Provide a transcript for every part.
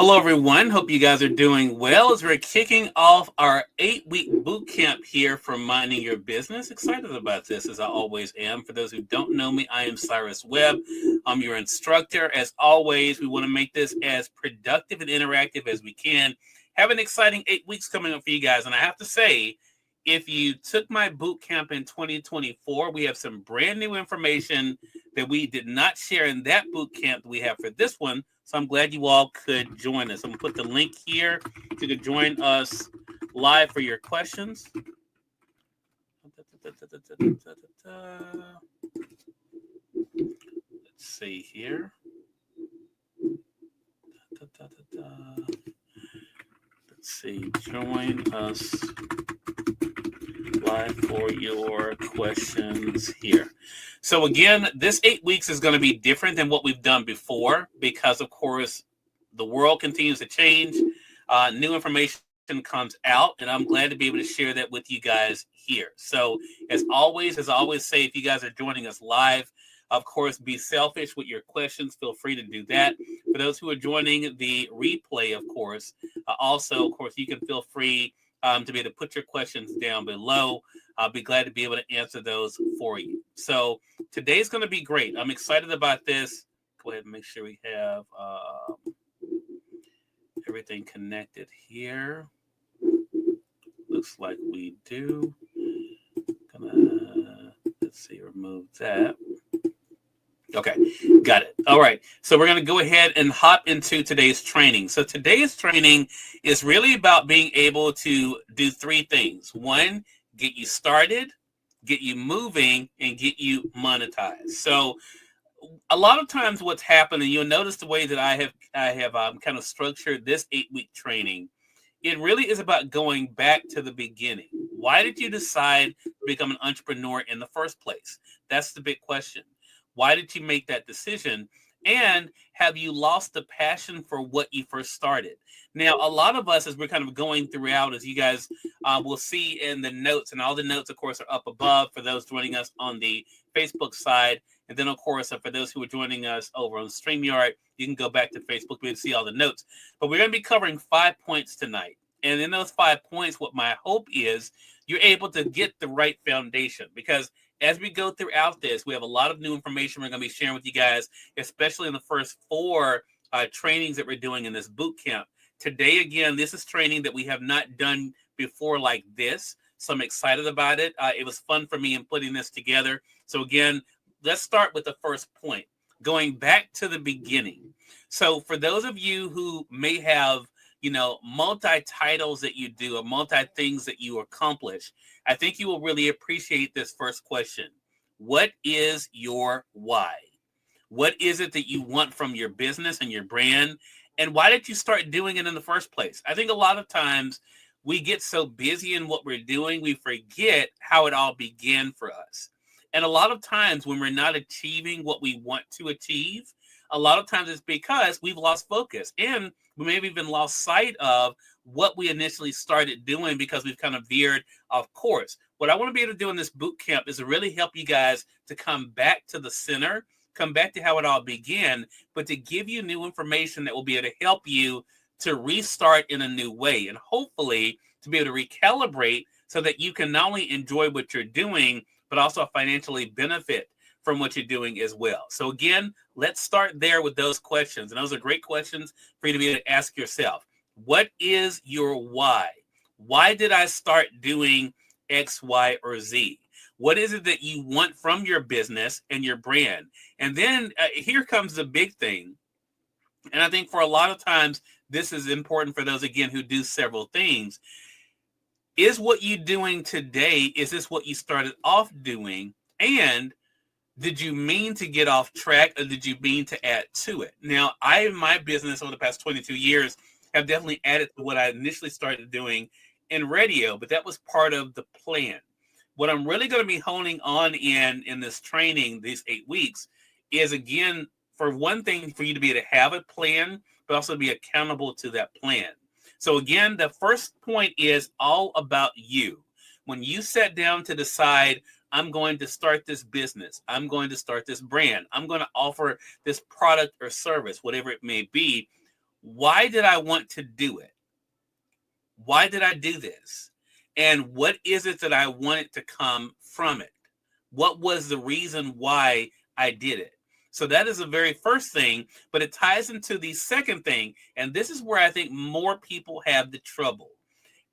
Hello, everyone. Hope you guys are doing well as we're kicking off our 8-week boot camp here for Minding Your Business. Excited about this, as I always am. For those who don't know me, I am Cyrus Webb. I'm your instructor. As always, we want to make this as productive and interactive as we can. Have an exciting 8 weeks coming up for you guys. And I have to say, if you took my boot camp in 2024, we have some brand new information that we did not share in that boot camp that we have for this one. So I'm glad you all could join us. I'm going to put the link here so you can join us live for your questions. Let's see here. Let's see. Join us live for your questions here. So again, this 8 weeks is going to be different than what we've done before because, of course, the world continues to change. New information comes out, and I'm glad to be able to share that with you guys here. So as always, I always say, if you guys are joining us live, of course, be selfish with your questions. Feel free to do that. For those who are joining the replay, of course, also, of course, you can feel free to be able to put your questions down below. I'll be glad to be able to answer those for you. So today's going to be great. I'm excited about this. Go ahead and make sure we have everything connected here. Looks like we do. Let's see, remove that. Okay, got it. All right, so we're going to go ahead and hop into today's training. So today's training is really about being able to do three things. One, get you started, get you moving, and get you monetized. So a lot of times what's happening, you'll notice the way that I have kind of structured this 8-week training. It really is about going back to the beginning. Why did you decide to become an entrepreneur in the first place? That's the big question. Why did you make that decision? And have you lost the passion for what you first started? Now, a lot of us, as we're kind of going throughout, as you guys will see in the notes, and all the notes, of course, are up above for those joining us on the Facebook side. And then, of course, for those who are joining us over on StreamYard, you can go back to Facebook to see all the notes. But we're going to be covering 5 points tonight. And in those 5 points, what my hope is, you're able to get the right foundation, because as we go throughout this, we have a lot of new information we're going to be sharing with you guys, especially in the first 4 trainings that we're doing in this boot camp. Today, again, this is training that we have not done before like this, so I'm excited about it. It was fun for me in putting this together. So again, let's start with the first point, going back to the beginning. So for those of you who may have multi-titles that you do or multi-things that you accomplish, I think you will really appreciate this first question. What is your why? What is it that you want from your business and your brand? And why did you start doing it in the first place? I think a lot of times we get so busy in what we're doing, we forget how it all began for us. And a lot of times when we're not achieving what we want to achieve, a lot of times it's because we've lost focus, and we may have even lost sight of what we initially started doing because we've kind of veered off course. What I want to be able to do in this boot camp is to really help you guys to come back to the center, come back to how it all began, but to give you new information that will be able to help you to restart in a new way, and hopefully to be able to recalibrate so that you can not only enjoy what you're doing, but also financially benefit from what you're doing as well. So again, let's start there with those questions. And those are great questions for you to be able to ask yourself. What is your why? Why did I start doing X, Y, or Z? What is it that you want from your business and your brand? And then here comes the big thing. And I think for a lot of times, this is important for those, again, who do several things. Is what you're doing today, is this what you started off doing? And did you mean to get off track, or did you mean to add to it? Now, I, in my business over the past 22 years, have definitely added to what I initially started doing in radio, but that was part of the plan. What I'm really going to be honing on in this training, these 8 weeks, is, again, for one thing, for you to be able to have a plan, but also be accountable to that plan. So again, the first point is all about you. When you sat down to decide, I'm going to start this business, I'm going to start this brand, I'm going to offer this product or service, whatever it may be, why did I want to do it? Why did I do this? And what is it that I wanted to come from it? What was the reason why I did it? So that is the very first thing, but it ties into the second thing. And this is where I think more people have the trouble.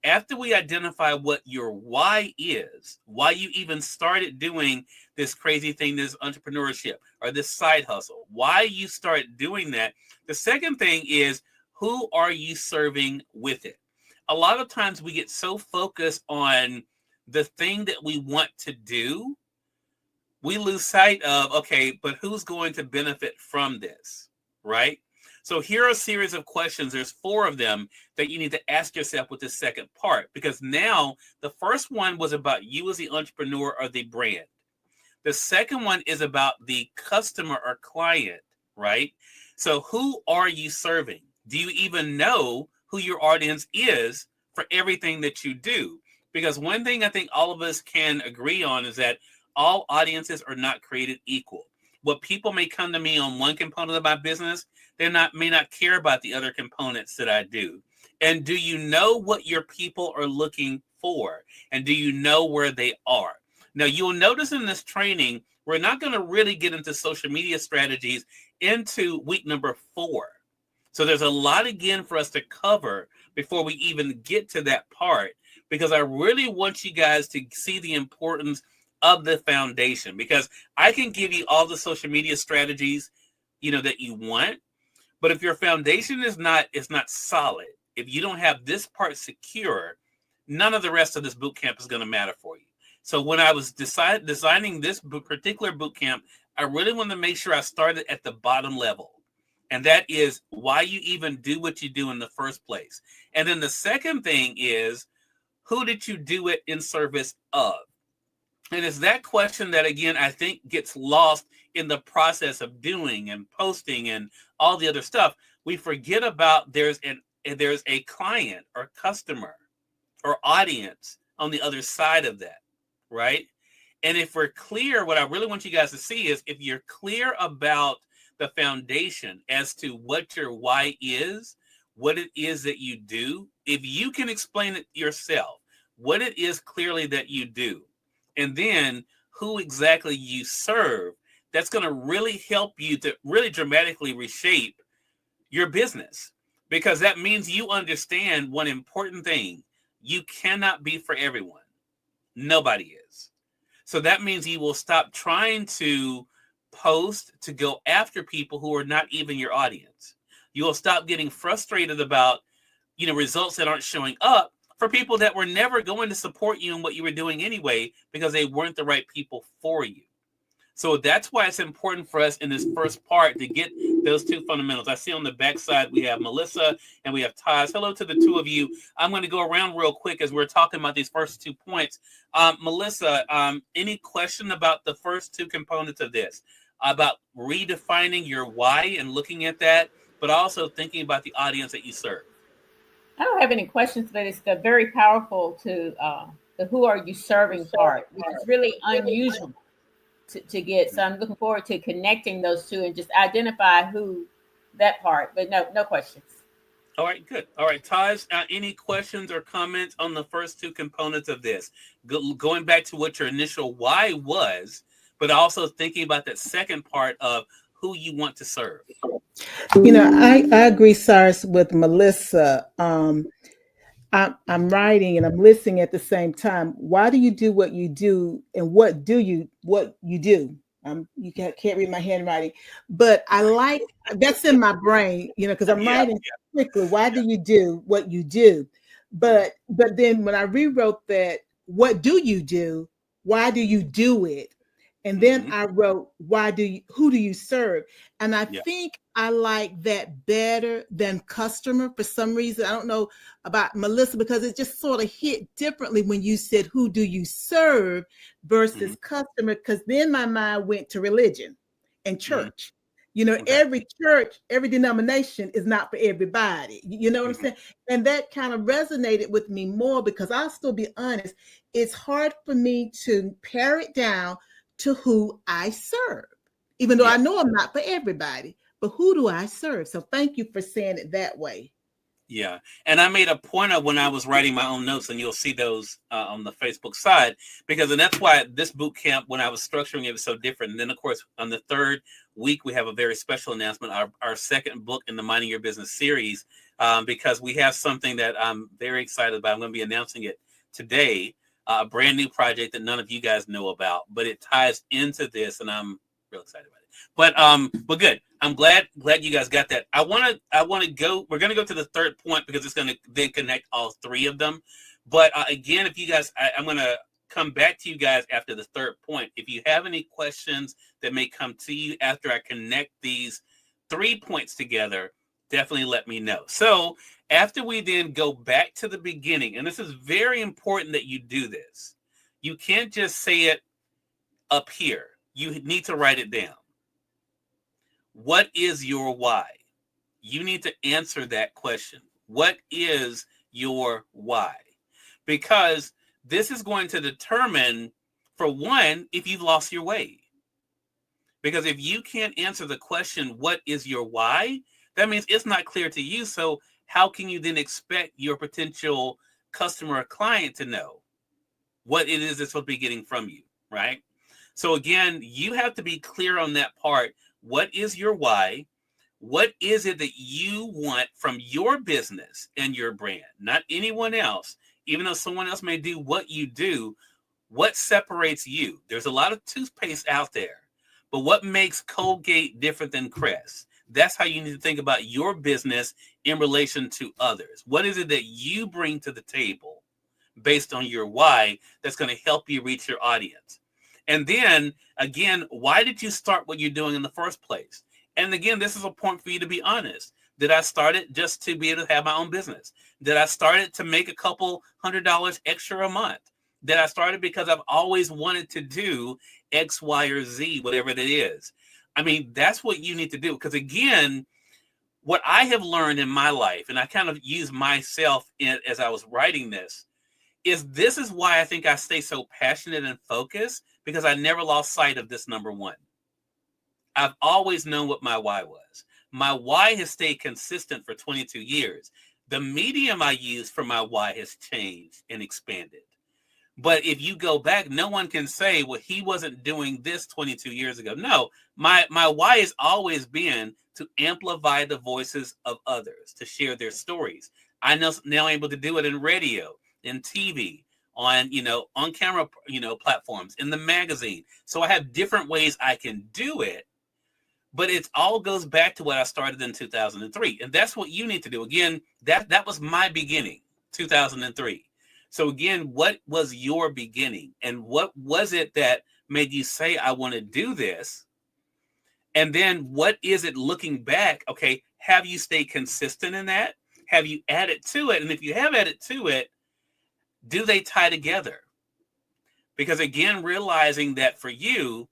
After we identify what your why is, why you even started doing this crazy thing, this entrepreneurship or this side hustle, why you start doing that, the second thing is, who are you serving with it? A lot of times we get so focused on the thing that we want to do, we lose sight of, okay, but who's going to benefit from this, right? So here are a series of questions. There's 4 of them that you need to ask yourself with this second part, because now the first one was about you as the entrepreneur or the brand. The second one is about the customer or client, right? So who are you serving? Do you even know who your audience is for everything that you do? Because one thing I think all of us can agree on is that all audiences are not created equal. What people may come to me on one component of my business, they may not care about the other components that I do. And do you know what your people are looking for? And do you know where they are? Now, you'll notice in this training, we're not going to really get into social media strategies into week number 4. So there's a lot again for us to cover before we even get to that part, because I really want you guys to see the importance of the foundation, because I can give you all the social media strategies, that you want, but if your foundation is not solid, if you don't have this part secure, none of the rest of this boot camp is going to matter for you. So when I was designing this particular boot camp, I really wanted to make sure I started at the bottom level. And that is why you even do what you do in the first place. And then the second thing is, who did you do it in service of? And it's that question that, again, I think gets lost in the process of doing and posting and all the other stuff. We forget about there's a client or customer or audience on the other side of that, right? And if we're clear, what I really want you guys to see is, if you're clear about the foundation as to what your why is, what it is that you do, if you can explain it yourself, what it is clearly that you do, and then who exactly you serve, that's going to really help you to really dramatically reshape your business. Because that means you understand one important thing: you cannot be for everyone. Nobody is. So that means you will stop trying to post to go after people who are not even your audience. You will stop getting frustrated about, results that aren't showing up for people that were never going to support you in what you were doing anyway, because they weren't the right people for you. So that's why it's important for us in this first part to get those 2 fundamentals. I see on the backside we have Melissa and we have Taz. Hello to the 2 of you. I'm going to go around real quick as we're talking about these first 2 points. Melissa, any question about the first 2 components of this, about redefining your why and looking at that, but also thinking about the audience that you serve? I don't have any questions, but it's very powerful to the who are you serving part, which is really unusual to get. So I'm looking forward to connecting those 2 and just identify who that part. But no questions. All right, good. All right, Taj, any questions or comments on the first 2 components of this? Going back to what your initial why was, but also thinking about that second part of who you want to serve. I agree, Cyrus, with Melissa. I'm writing and I'm listening at the same time. Why do you do what you do, and what you do? You can't read my handwriting, but I like that's in my brain, because I'm writing quickly. Why do you do what you do? But then when I rewrote that, what do you do? Why do you do it? And then I wrote, who do you serve? And I think I like that better than customer for some reason. I don't know about Melissa, because it just sort of hit differently when you said, who do you serve versus customer? Because then my mind went to religion and church. Every church, every denomination is not for everybody. You know what I'm saying? And that kind of resonated with me more, because I'll still be honest, it's hard for me to pare it down to who I serve, even though I know I'm not for everybody. but who do I serve? So thank you for saying it that way. Yeah. And I made a point of when I was writing my own notes, and you'll see those on the Facebook side, and that's why this boot camp, when I was structuring it, was so different. And then, of course, on the third week, we have a very special announcement, our second book in the Minding Your Business series, because we have something that I'm very excited about. I'm going to be announcing it today, a brand new project that none of you guys know about, but it ties into this, and I'm real excited about it. But good. I'm glad you guys got that. I want to go. We're going to go to the third point because it's going to then connect all three of them. But again, if you guys, I'm going to come back to you guys after the third point. If you have any questions that may come to you after I connect these 3 points together, definitely let me know. So after we then go back to the beginning, and this is very important that you do this. You can't just say it up here. You need to write it down. What is your why? You need to answer that question. What is your why? Because this is going to determine, for one, if you've lost your way. Because if you can't answer the question, what is your why? That means it's not clear to you. So how can you then expect your potential customer or client to know what it is that's supposed to be getting from you, right? So again, you have to be clear on that part. What is your why? What is it that you want from your business and your brand? Not anyone else. Even though someone else may do what you do, what separates you? There's a lot of toothpaste out there, but what makes Colgate different than Crest? That's how you need to think about your business in relation to others. What is it that you bring to the table based on your why that's going to help you reach your audience? And then, again, why did you start what you're doing in the first place? And again, this is a point for you to be honest. Did I start it just to be able to have my own business? Did I start it to make a couple $100 extra a month? Did I start it because I've always wanted to do X, Y, or Z, whatever it is? I mean, that's what you need to do. Because again, what I have learned in my life, and I kind of use myself as I was writing this is why I think I stay so passionate and focused, because I never lost sight of this number one. I've always known what my why was. My why has stayed consistent for 22 years. The medium I use for my why has changed and expanded. But if you go back, no one can say, well, he wasn't doing this 22 years ago. No, my why has always been to amplify the voices of others, to share their stories. I know now I'm able to do it in radio, in TV, on camera, platforms, in the magazine. So I have different ways I can do it, but it all goes back to what I started in 2003. And that's what you need to do. Again, that was my beginning, 2003. So again, what was your beginning? And what was it that made you say, I want to do this? And then what is it looking back? Okay, have you stayed consistent in that? Have you added to it? And if you have added to it, do they tie together? Because again, realizing that for you,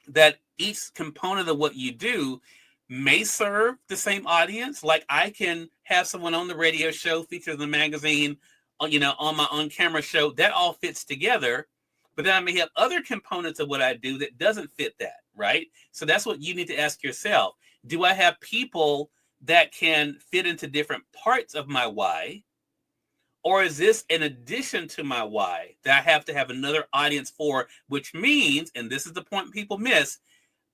that each component of what you do may serve the same audience. Like I can have someone on the radio show, featured in the magazine, on my own camera show, that all fits together. But then I may have other components of what I do that doesn't fit that, right? So that's what you need to ask yourself. Do I have people that can fit into different parts of my why? Or is this in addition to my why that I have to have another audience for, which means, and this is the point people miss,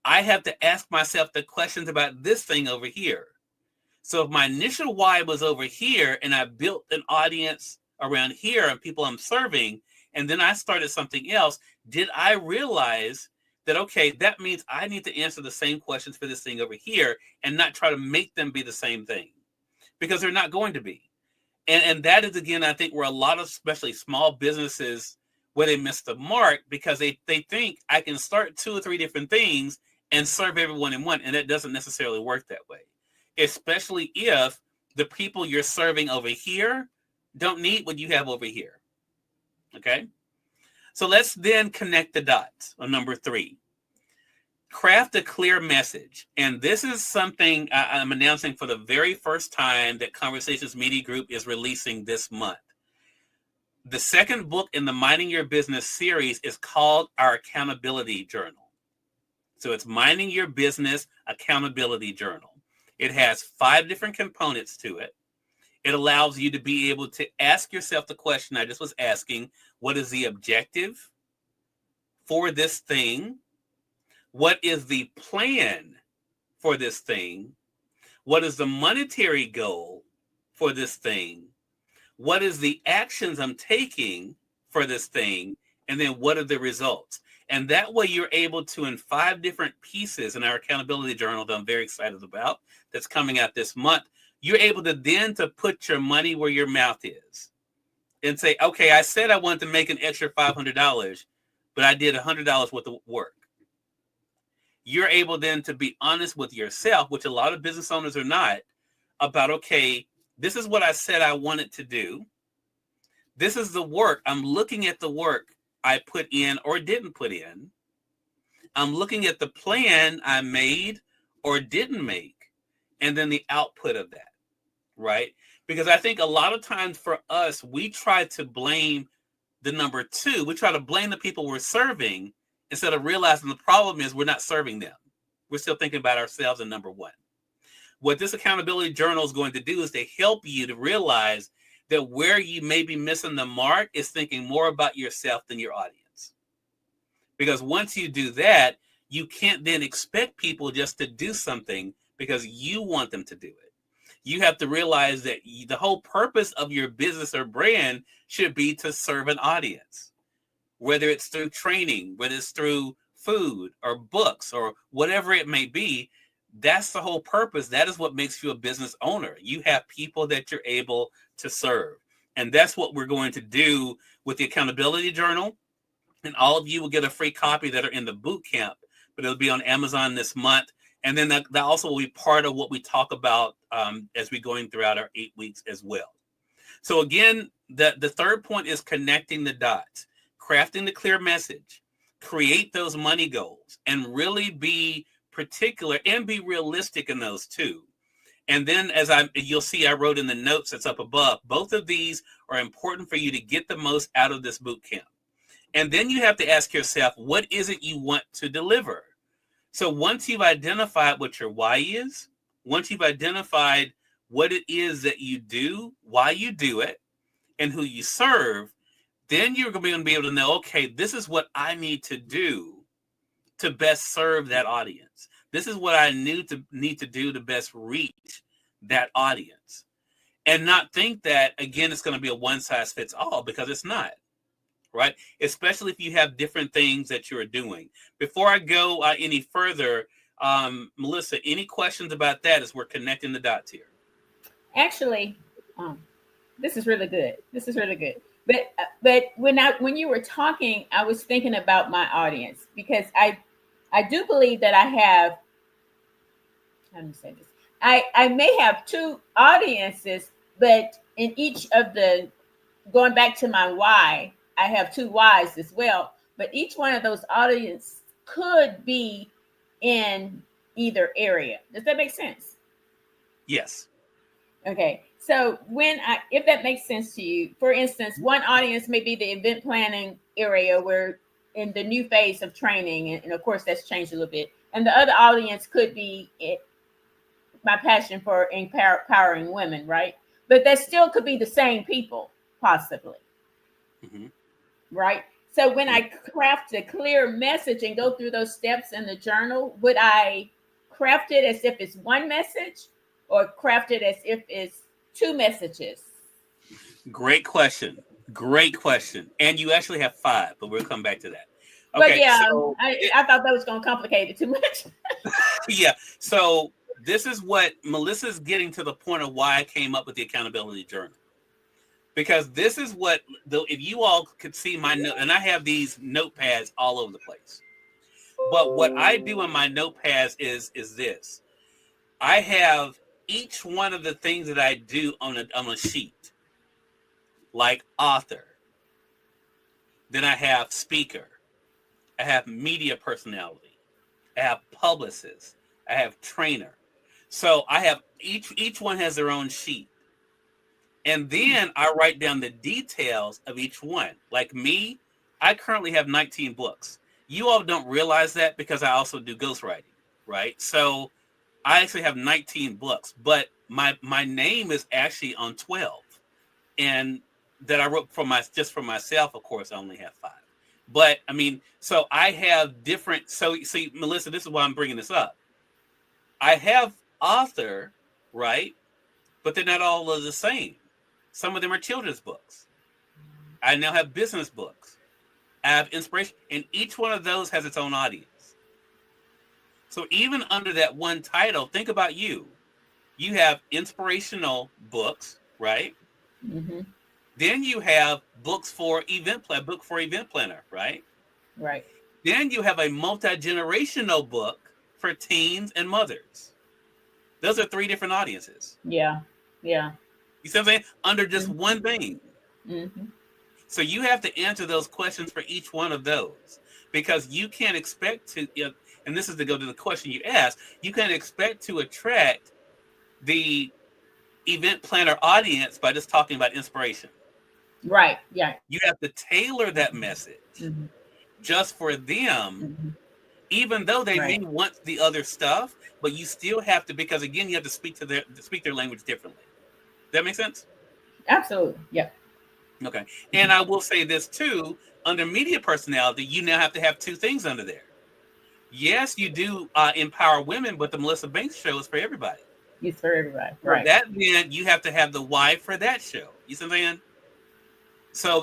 I have to ask myself the questions about this thing over here. So if my initial why was over here and I built an audience around here and people I'm serving, and then I started something else, did I realize that, okay, that means I need to answer the same questions for this thing over here and not try to make them be the same thing, because they're not going to be. And that is, again, I think where a lot of, especially small businesses, where they miss the mark, because they think I can start 2 or 3 different things and serve everyone in one. And it doesn't necessarily work that way, especially if the people you're serving over here don't need what you have over here. Okay. So let's then connect the dots on number 3. Craft a clear message. And this is something I'm announcing for the very first time that Conversations Media Group is releasing this month. The second book in the Minding Your Business series is called Our Accountability Journal. So it's Minding Your Business Accountability Journal. It has 5 different components to it. It allows you to be able to ask yourself the question I just was asking: what is the objective for this thing? What is the plan for this thing? What is the monetary goal for this thing? What is the actions I'm taking for this thing? And then what are the results? And that way you're able to, in 5 different pieces in our accountability journal that I'm very excited about, that's coming out this month, you're able to then to put your money where your mouth is and say, okay, I said I wanted to make an extra $500, but I did $100 worth of work. You're able then to be honest with yourself, which a lot of business owners are not, about, okay, this is what I said I wanted to do. This is the work. I'm looking at the work I put in or didn't put in. I'm looking at the plan I made or didn't make, and then the output of that, right? Because I think a lot of times for us, we try to blame the number 2. We try to blame the people we're serving instead of realizing the problem is we're not serving them. We're still thinking about ourselves and number 1. What this accountability journal is going to do is to help you to realize that where you may be missing the mark is thinking more about yourself than your audience. Because once you do that, you can't then expect people just to do something because you want them to do it. You have to realize that the whole purpose of your business or brand should be to serve an audience, whether it's through training, whether it's through food or books or whatever it may be. That's the whole purpose. That is what makes you a business owner. You have people that you're able to serve. And that's what we're going to do with the accountability journal. And all of you will get a free copy that are in the boot camp, but it'll be on Amazon this month. And then that also will be part of what we talk about as we're going throughout our 8 weeks as well. So again, the third point is connecting the dots, crafting the clear message, create those money goals, and really be particular and be realistic in those too. And then you'll see I wrote in the notes that's up above, both of these are important for you to get the most out of this boot camp. And then you have to ask yourself, what is it you want to deliver? So once you've identified what your why is, once you've identified what it is that you do, why you do it, and who you serve, then you're going to be able to know, okay, this is what I need to do to best serve that audience. This is what I need to do to best reach that audience. And not think that, again, it's going to be a one size fits all, because it's not, right? Especially if you have different things that you're doing. Before I go any further, Melissa, any questions about that as we're connecting the dots here? Actually, this is really good. This is really good. But when you were talking, I was thinking about my audience, because I do believe that I have, let me say this, I may have 2 audiences, but in each of the, going back to my why, I have 2 whys as well. But each one of those audience could be in either area. Does that make sense? Yes. Okay. So if that makes sense to you, for instance, one audience may be the event planning area, where in the new phase of training, and of course that's changed a little bit. And the other audience could be my passion for empowering women, right? But that still could be the same people, possibly. Mm-hmm. Right? So when I craft a clear message and go through those steps in the journal, would I craft it as if it's one message, or craft it as if it's 2 messages? Great question. Great question. And you actually have 5, but we'll come back to that. Okay, but yeah, so I thought that was going to complicate it too much. Yeah. So this is what Melissa's getting to, the point of why I came up with the accountability journal. Because this is what, if you all could see my note, and I have these notepads all over the place. But what I do in my notepads is this. I have each one of the things that I do on a sheet, like author. Then I have speaker. I have media personality. I have publicist. I have trainer. So I have each one has their own sheet. And then I write down the details of each one. Like me, I currently have 19 books. You all don't realize that because I also do ghostwriting, right? So I actually have 19 books, but my name is actually on 12, and that I wrote for just for myself. Of course, I only have 5. But I mean, so I have different. So see, Melissa, this is why I'm bringing this up. I have author, right? But they're not all of the same. Some of them are children's books. I now have business books. I have inspiration, and each one of those has its own audience. So even under that one title, think about you. You have inspirational books, right? Mm-hmm. Then you have books for book for event planner, right? Right. Then you have a multi-generational book for teens and mothers. Those are 3 different audiences. Yeah. Yeah. You see what I'm saying? Under just Mm-hmm. one thing. Mm-hmm. So you have to answer those questions for each one of those, because you can't expect to, and this is to go to the question you asked, you can't expect to attract the event planner audience by just talking about inspiration. Right. Yeah. You have to tailor that message Mm-hmm. just for them, Mm-hmm. even though they may Right. want the other stuff, but you still have to, because again, you have to speak their language differently. Does that make sense? Absolutely. Yeah. Okay. And I will say this too, under media personality, you now have to have 2 things under there. Yes, you do empower women, but the Melissa Banks show is for everybody. It's for everybody. For Right. that meant you have to have the why for that show. You see what I'm saying?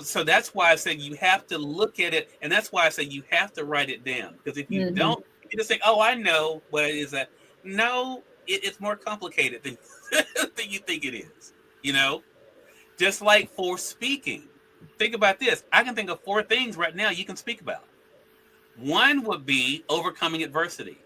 So that's why I said you have to look at it, and that's why I said you have to write it down. Because if you Mm-hmm. don't, you just think, "Oh, I know what it is." That no, it's more complicated than than you think it is. You know, just like for speaking. Think about this. I can think of 4 things right now you can speak about. 1 would be overcoming adversity.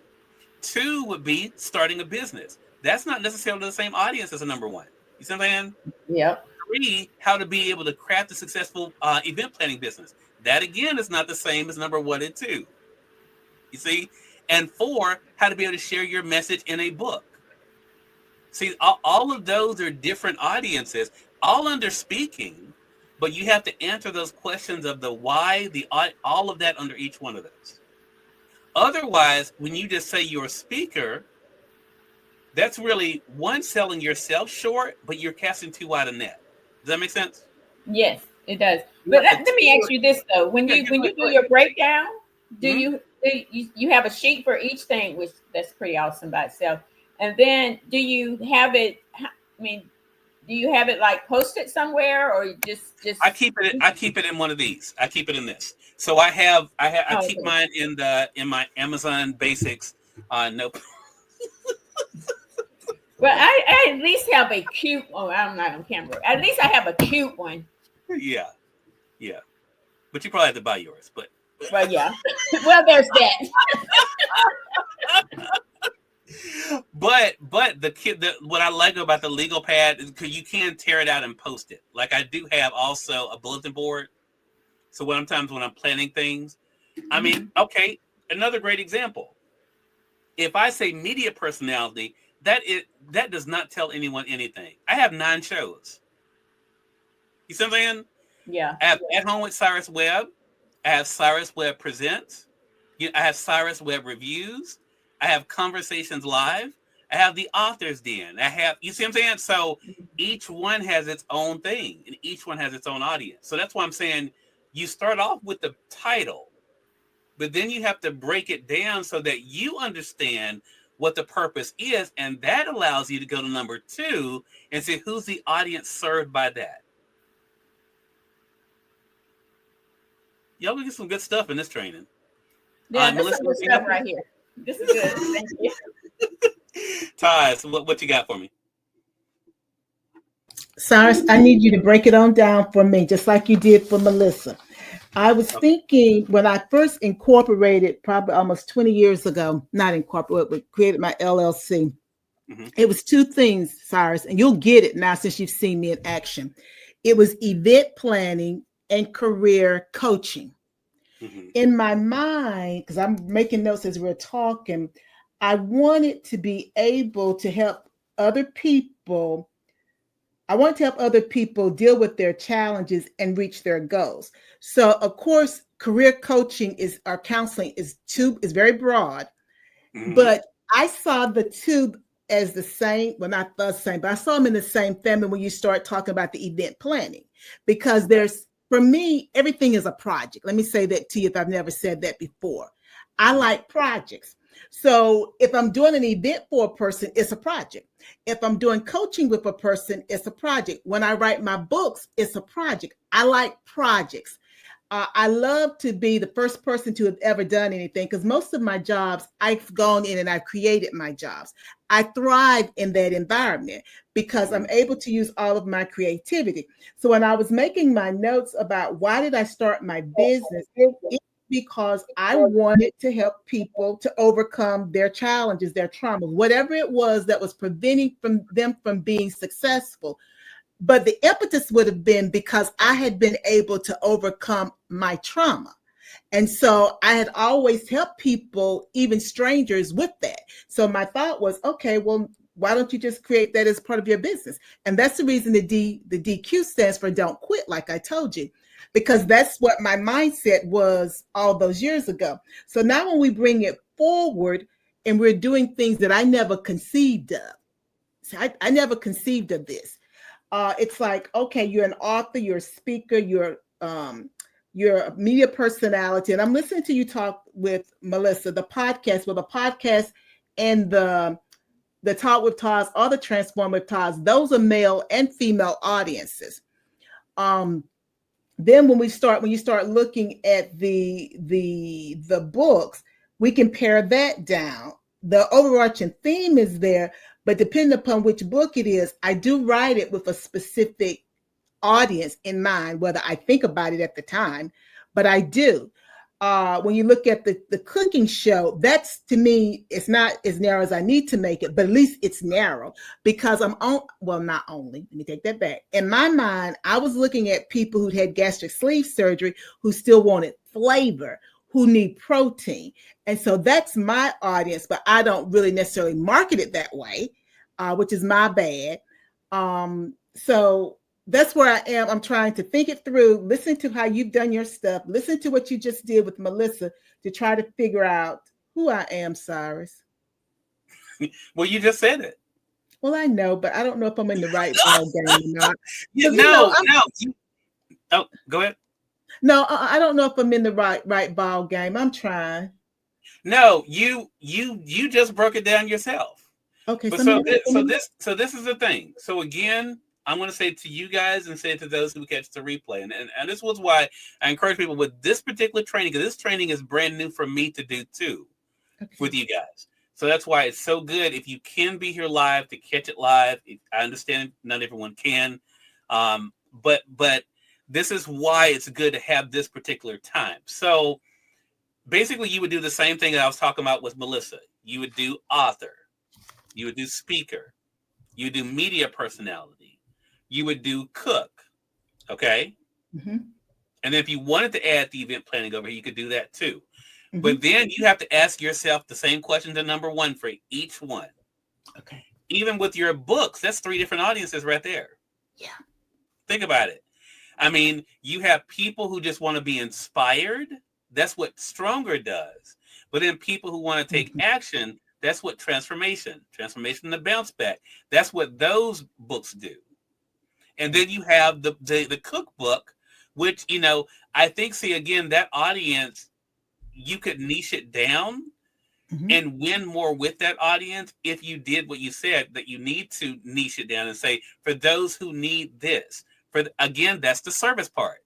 2 would be starting a business. That's not necessarily the same audience as a number 1. You see what I'm saying? Yep. 3, how to be able to craft a successful event planning business. That again is not the same as number 1 and 2. You see? And 4, how to be able to share your message in a book. See, all of those are different audiences, all under speaking, but you have to answer those questions of the why, all of that under each one of those. Otherwise, when you just say you're a speaker, that's really 1, selling yourself short, but you're casting too wide a net. Does that make sense? Yes, it does. You But have let, to let me ask you this though: when Yeah, you yeah, when go you do ahead. your breakdown, do Mhm. you have a sheet for each thing, which that's pretty awesome by itself, and then do you have it? I mean, do you have it like posted somewhere, or you just? I keep it in one of these. I keep it in this. So I Oh, keep okay. mine in my Amazon Basics note. Well, I at least have a cute. Oh, I'm not on camera. At least I have a cute one. Yeah, yeah. But you probably have to buy yours. But Well, yeah. Well, there's that. what I like about the legal pad is because you can tear it out and post it. Like I do have also a bulletin board. So when I'm planning things, I mean, okay, another great example. If I say media personality, that does not tell anyone anything. I have 9 shows. You see what I'm saying? Yeah. I have At Home with Cyrus Webb. I have Cyrus Webb Presents. I have Cyrus Webb Reviews. I have Conversations Live. I have the Author's Den. You see what I'm saying? So each one has its own thing, and each one has its own audience. So that's why I'm saying you start off with the title, but then you have to break it down so that you understand what the purpose is, and that allows you to go to number 2 and see who's the audience served by that. Y'all will get some good stuff in this training. Yeah, this is Melissa, some good stuff right here. This is good. Thank you. Taz, what you got for me? Cyrus, I need you to break it on down for me, just like you did for Melissa. I was Okay. thinking when I first incorporated, probably almost 20 years ago, not incorporated, but created my LLC. Mm-hmm. It was 2 things, Cyrus, and you'll get it now since you've seen me in action. It was event planning and career coaching. Mm-hmm. In my mind, because I'm making notes as we're talking, I wanted to be able to help other people. I want to help other people deal with their challenges and reach their goals. So, of course, career coaching is, or counseling is very broad. Mhm. But I saw the two as the same, well, not the same, but I saw them in the same family when you start talking about the event planning, because for me, everything is a project. Let me say that to you if I've never said that before. I like projects. So if I'm doing an event for a person, it's a project. If I'm doing coaching with a person, it's a project. When I write my books, it's a project. I like projects. I love to be the first person to have ever done anything, because most of my jobs, I've gone in and I've created my jobs. I thrive in that environment because I'm able to use all of my creativity. So when I was making my notes about why did I start my business, it's because I wanted to help people to overcome their challenges, their traumas, whatever it was that was preventing them from being successful. But the impetus would have been because I had been able to overcome my trauma. And so I had always helped people, even strangers, with that. So my thought was, okay, well, why don't you just create that as part of your business? And that's the reason the DQ stands for don't quit, like I told you, because that's what my mindset was all those years ago. So now when we bring it forward and we're doing things that I never conceived of, so I never conceived of this. It's like, okay, you're an author, you're a speaker, you're a media personality, and I'm listening to you talk with Melissa, the podcast, and the Talk with Taz, or the Transform with Taz, those are male and female audiences. Then when you start looking at the books, we can pare that down. The overarching theme is there, but depending upon which book it is, I do write it with a specific audience in mind, whether I think about it at the time, but I do. When you look at the cooking show, that's, to me, it's not as narrow as I need to make it, but at least it's narrow because I'm on, well, not only, let me take that back. In my mind, I was looking at people who'd had gastric sleeve surgery who still wanted flavor, who need protein. And so that's my audience, but I don't really necessarily market it that way, which is my bad. So that's where I am. I'm trying to think it through, listen to how you've done your stuff, listen to what you just did with Melissa to try to figure out who I am, Cyrus. Well, you just said it. Well, I know, but I don't know if I'm in the right ball game or not. Yeah, 'Cause, no. Oh, go ahead. No, I don't know if I'm in the right ball game. I'm trying. No, you just broke it down yourself. Okay, But so let me, so this is the thing. So again, I'm going to say it to you guys and say it to those who catch the replay. And this was why I encourage people with this particular training, because this training is brand new for me to do too, with you guys. So that's why it's so good if you can be here live to catch it live. I understand not everyone can, but this is why it's good to have this particular time. So basically, you would do the same thing that I was talking about with Melissa. You would do author, you would do speaker, you would do media personality, you would do cook, okay? Mm-hmm. And then if you wanted to add the event planning over here, you could do that too. Mm-hmm. But then you have to ask yourself the same question to number one for each one. Okay. Even with your books, that's 3 different audiences right there. Yeah. Think about it. I mean, you have people who just want to be inspired. That's what Stronger does. But then people who want to take action, that's what transformation to bounce back. That's what those books do. And then you have the cookbook, which, I think, see, again, that audience, you could niche it down and win more with that audience if you did what you said, that you need to niche it down and say, for those who need this. Again, that's the service part.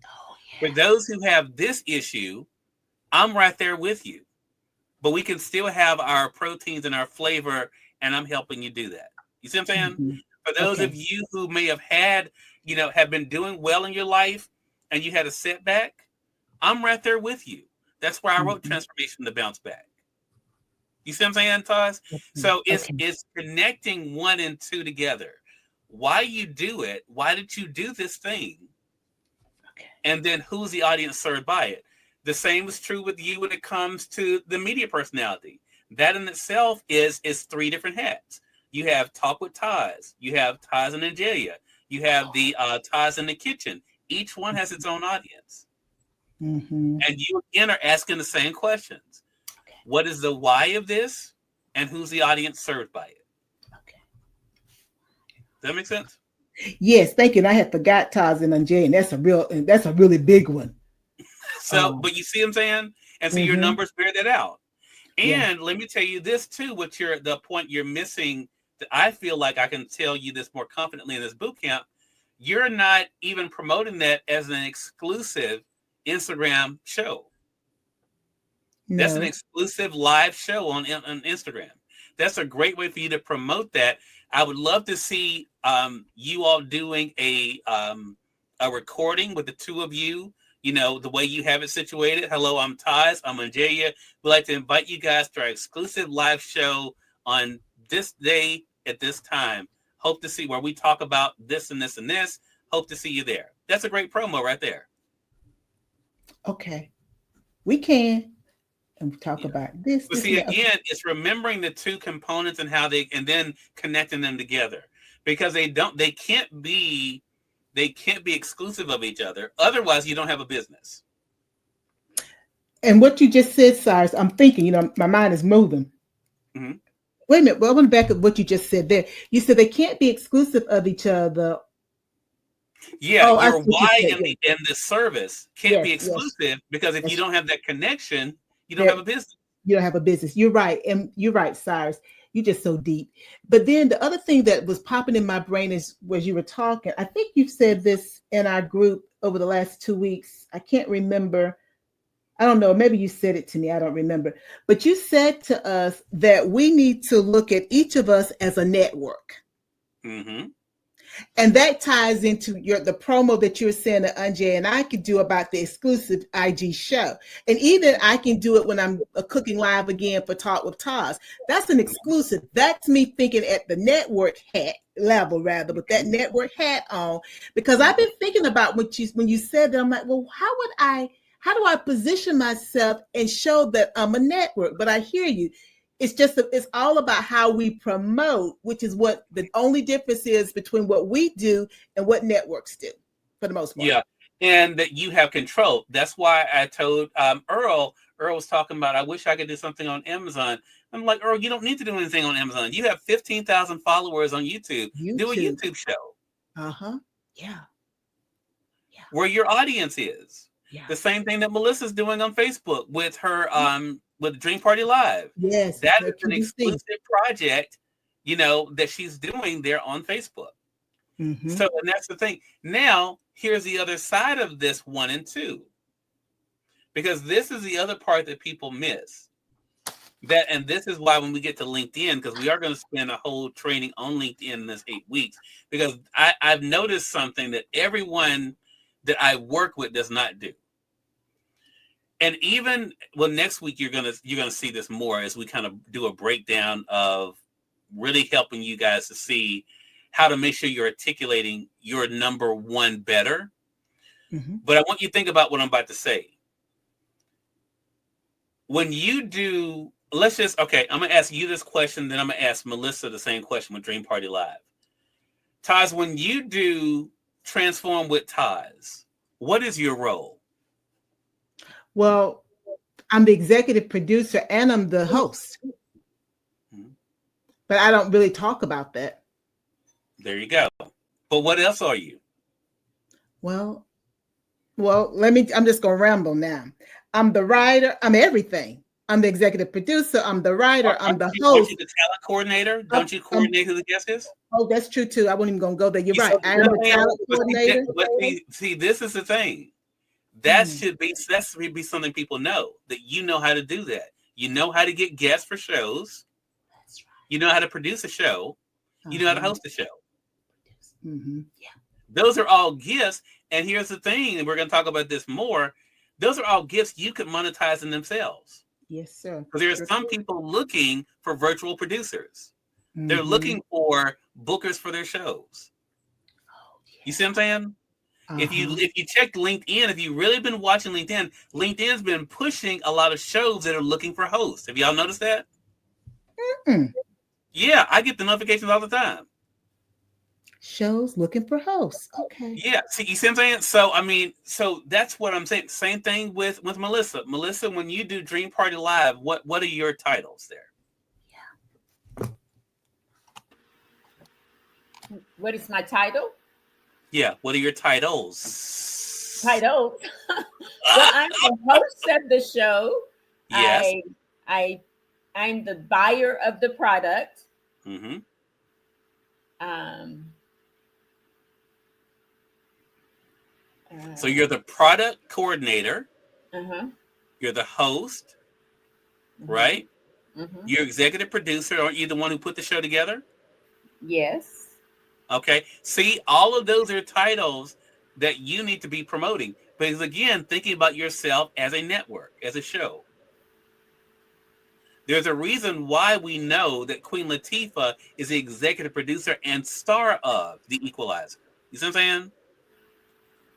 Oh, yeah. For those who have this issue, I'm right there with you. But we can still have our proteins and our flavor, and I'm helping you do that. You see what I'm saying? Mm-hmm. For those of you who may have had, have been doing well in your life and you had a setback, I'm right there with you. That's why I wrote Transformation to Bounce Back. You see what I'm saying, Taz? So it's connecting 1 and 2 together. Why you do it? Why did you do this thing? Okay. And then who's the audience served by it? The same is true with you when it comes to the media personality. That in itself is 3 different hats. You have Talk with Taz. You have Taz and Angelia. You have the Taz in the Kitchen. Each one has its own audience. Mm-hmm. And you again are asking the same questions. Okay. What is the why of this? And who's the audience served by it? Okay. Does that make sense? Yes, thank you. And I had forgot Tarzan and Jay, and that's a really big one. So, but you see what I'm saying? And so your Mm-hmm. numbers bear that out. Yeah. And let me tell you this too, the point you're missing that I feel like I can tell you this more confidently in this boot camp. You're not even promoting that as an exclusive Instagram show. That's an No. exclusive live show on Instagram. That's a great way for you to promote that. I would love to see you all doing a recording with the two of you. You know, the way you have it situated. Hello, I'm Taz. I'm Anjaya. We'd like to invite you guys to our exclusive live show on this day at this time. Hope to see where we talk about this and this and this. Hope to see you there. That's a great promo right there. Okay. We can. And talk about this. But see, again, it's remembering the two components and how and then connecting them together, because they can't be exclusive of each other. Otherwise, you don't have a business. And what you just said, Cyrus, I'm thinking, my mind is moving. Mm-hmm. Wait a minute. Well, I want to back up what you just said there. You said they can't be exclusive of each other. Yeah, your why and the service can't be exclusive, because if you don't have that connection, you don't have a business. You don't have a business. You're right. And you're right, Cyrus. You're just so deep. But then the other thing that was popping in my brain is, as you were talking, I think you've said this in our group over the last 2 weeks. I can't remember. I don't know. Maybe you said it to me. I don't remember. But you said to us that we need to look at each of us as a network. Mm-hmm. And that ties into the promo that you were saying that Anjay and I could do about the exclusive IG show. And even I can do it when I'm cooking live again for Talk with Taz. That's an exclusive. That's me thinking at the network hat level, rather, with that network hat on. Because I've been thinking about when you said that, I'm like, well, how do I position myself and show that I'm a network? But I hear you. It's all about how we promote, which is what the only difference is between what we do and what networks do, for the most part. Yeah, and that you have control. That's why I told Earl was talking about, I wish I could do something on Amazon. I'm like, Earl, you don't need to do anything on Amazon. You have 15,000 followers on YouTube. Do a YouTube show. Uh-huh. Yeah. Where your audience is. Yeah. The same thing that Melissa's doing on Facebook with her with Dream Party Live. Yes. That is an exclusive project, that she's doing there on Facebook. Mm-hmm. So, and that's the thing. Now, here's the other side of this 1 and 2. Because this is the other part that people miss. And this is why when we get to LinkedIn, because we are going to spend a whole training on LinkedIn in this 8 weeks, because I've noticed something that everyone that I work with does not do. And even next week you're gonna see this more as we kind of do a breakdown of really helping you guys to see how to make sure you're articulating your number one better. Mm-hmm. But I want you to think about what I'm about to say. When you do, I'm gonna ask you this question, then I'm gonna ask Melissa the same question with Dream Party Live. Taz, when you do Transform with Taz, what is your role? Well, I'm the executive producer and I'm the host. Mm-hmm. But I don't really talk about that. There you go. But what else are you? Well, I'm just going to ramble now. I'm the writer. I'm everything. I'm the executive producer. I'm the writer. I'm the host. Aren't you the talent coordinator? Don't you coordinate who the guest is? Oh, that's true too. I wasn't even going to go there. You're right. I am the talent coordinator. But see, this is the thing. That should be something people know, that you know how to do that. You know how to get guests for shows. That's right. You know how to produce a show. You know how to host a show. Mm-hmm. Yeah. Those are all gifts. And here's the thing, and we're going to talk about this more. Those are all gifts you could monetize in themselves. Yes, sir. Because there's some people looking for virtual producers. Mm-hmm. They're looking for bookers for their shows. Oh, yeah. You see what I'm saying? Uh-huh. If you check LinkedIn, if you've really been watching LinkedIn, LinkedIn's been pushing a lot of shows that are looking for hosts. Have y'all noticed that? Mm-mm. Yeah, I get the notifications all the time. shows looking for hosts. Okay. Yeah, see, you see what I'm saying? So I mean, so that's what I'm saying. Same thing with Melissa. Melissa, when you do Dream Party Live, what are your titles there? What is my title? Yeah, what are your titles? Title. Well, I'm the host of the show. Yes. I'm the buyer of the product. Mm-hmm. Um, So you're the product coordinator. uh-huh. You're the host, Mm-hmm. right? Mm-hmm. You're executive producer. Aren't you the one who put the show together? Yes. Okay. See, all of those are titles that you need to be promoting. Because again, thinking about yourself as a network, as a show. There's a reason why we know that Queen Latifah is the executive producer and star of The Equalizer. You see what I'm saying?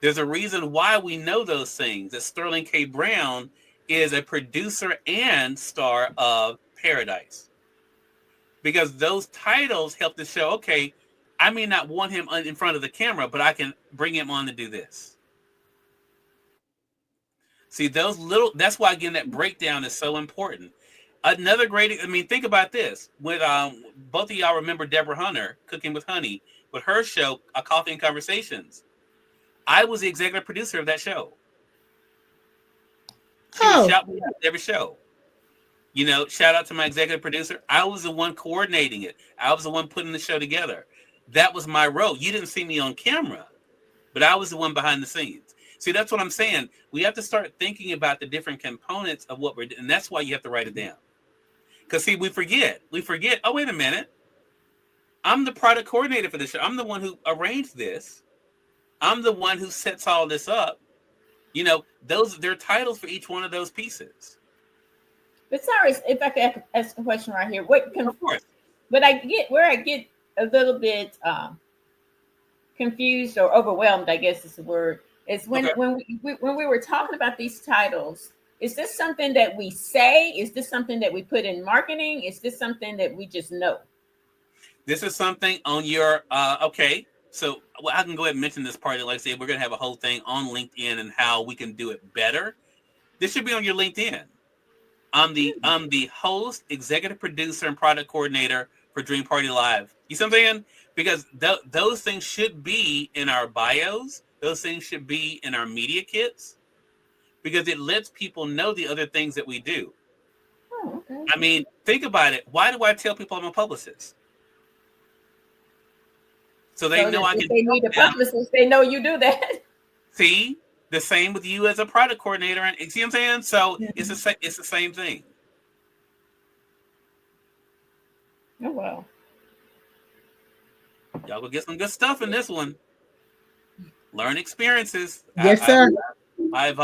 There's a reason why we know those things. That Sterling K. Brown is a producer and star of Paradise. Because those titles help to show, okay, I may not want him in front of the camera, but I can bring him on to do this. See, that's why, again, that breakdown is so important. Another great, I mean, think about this. With both of y'all remember Deborah Hunter, Cooking with Honey, with her show, A Coffee and Conversations. I was the executive producer of that show. She would shout me out every show. You know, shout out to my executive producer. I was the one coordinating it. I was the one putting the show together. That was my role. You didn't see me on camera, but I was the one behind the scenes. See, that's what I'm saying. We have to start thinking about the different components of what we're doing. And that's why you have to write it down. Because, see, we forget, oh, wait a minute. I'm the product coordinator for this show. I'm the one who arranged this. I'm the one who sets all this up. You know, there are titles for each one of those pieces. But sorry, if I could ask a question right here. Of course. But I get a little bit confused or overwhelmed, I guess is the word, is when we were talking about these titles. Is this something that we say? Is this something that we put in marketing? Is this something that we just know? This is something on your okay. So I can go ahead and mention this part. Like I said, we're going to have a whole thing on LinkedIn and how we can do it better. This should be on your LinkedIn. I'm the host, executive producer, and product coordinator for Dream Party Live. You see what I'm saying? Because those things should be in our bios. Those things should be in our media kits. Because it lets people know the other things that we do. Oh, okay. I mean, think about it. Why do I tell people I'm a publicist? So they know I can. If they need a publicist, they know you do that. See, the same with you as a product coordinator, and see what I'm saying. So it's the same thing. Oh wow! Y'all will get some good stuff in this one. Learn experiences. Yes, sir. I've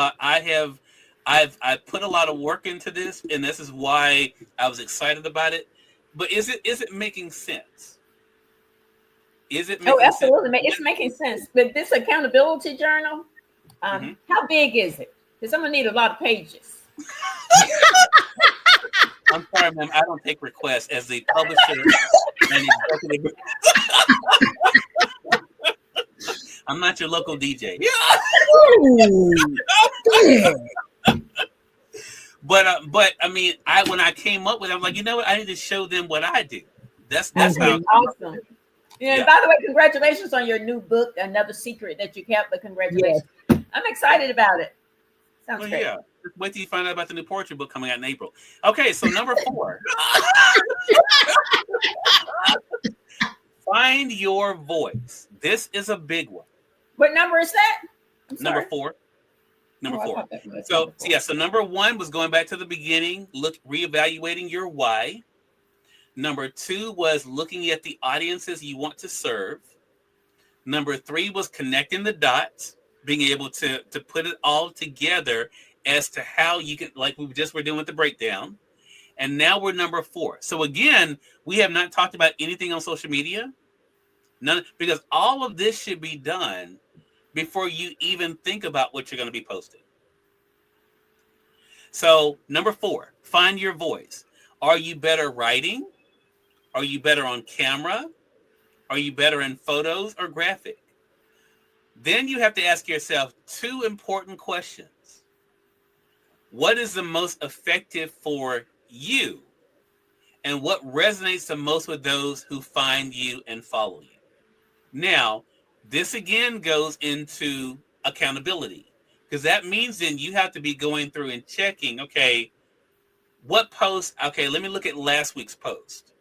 put a lot of work into this, and this is why I was excited about it. But is it making sense? Is it making absolutely. sense? It's making sense. But this accountability journal, how big is it? Because I'm gonna need a lot of pages. I'm sorry, ma'am. I don't take requests as the publisher and executive. I'm not your local DJ. But I mean, when I came up with it, I'm like, you know what? I need to show them what I do. That's how awesome. Yeah. And by the way, congratulations on your new book, Another Secret That You Kept. But congratulations. Yes. I'm excited about it. Sounds great. Yeah. Just wait till you find out about the new poetry book coming out in April. Okay, so number 4. Find your voice. This is a big one. What number is that? Number 4. Number 4. So number 1 was going back to the beginning, reevaluating your why. Number 2 was looking at the audiences you want to serve. Number 3 was connecting the dots, being able to put it all together as to how you can, like we just were doing with the breakdown. And now we're number 4. So again, we have not talked about anything on social media. None, because all of this should be done before you even think about what you're going to be posting. So number 4, find your voice. Are you better writing? Are you better on camera? Are you better in photos or graphic? Then you have to ask yourself two important questions. What is the most effective for you? And what resonates the most with those who find you and follow you? Now, this again goes into accountability, because that means then you have to be going through and checking, okay, what post, okay, let me look at last week's post.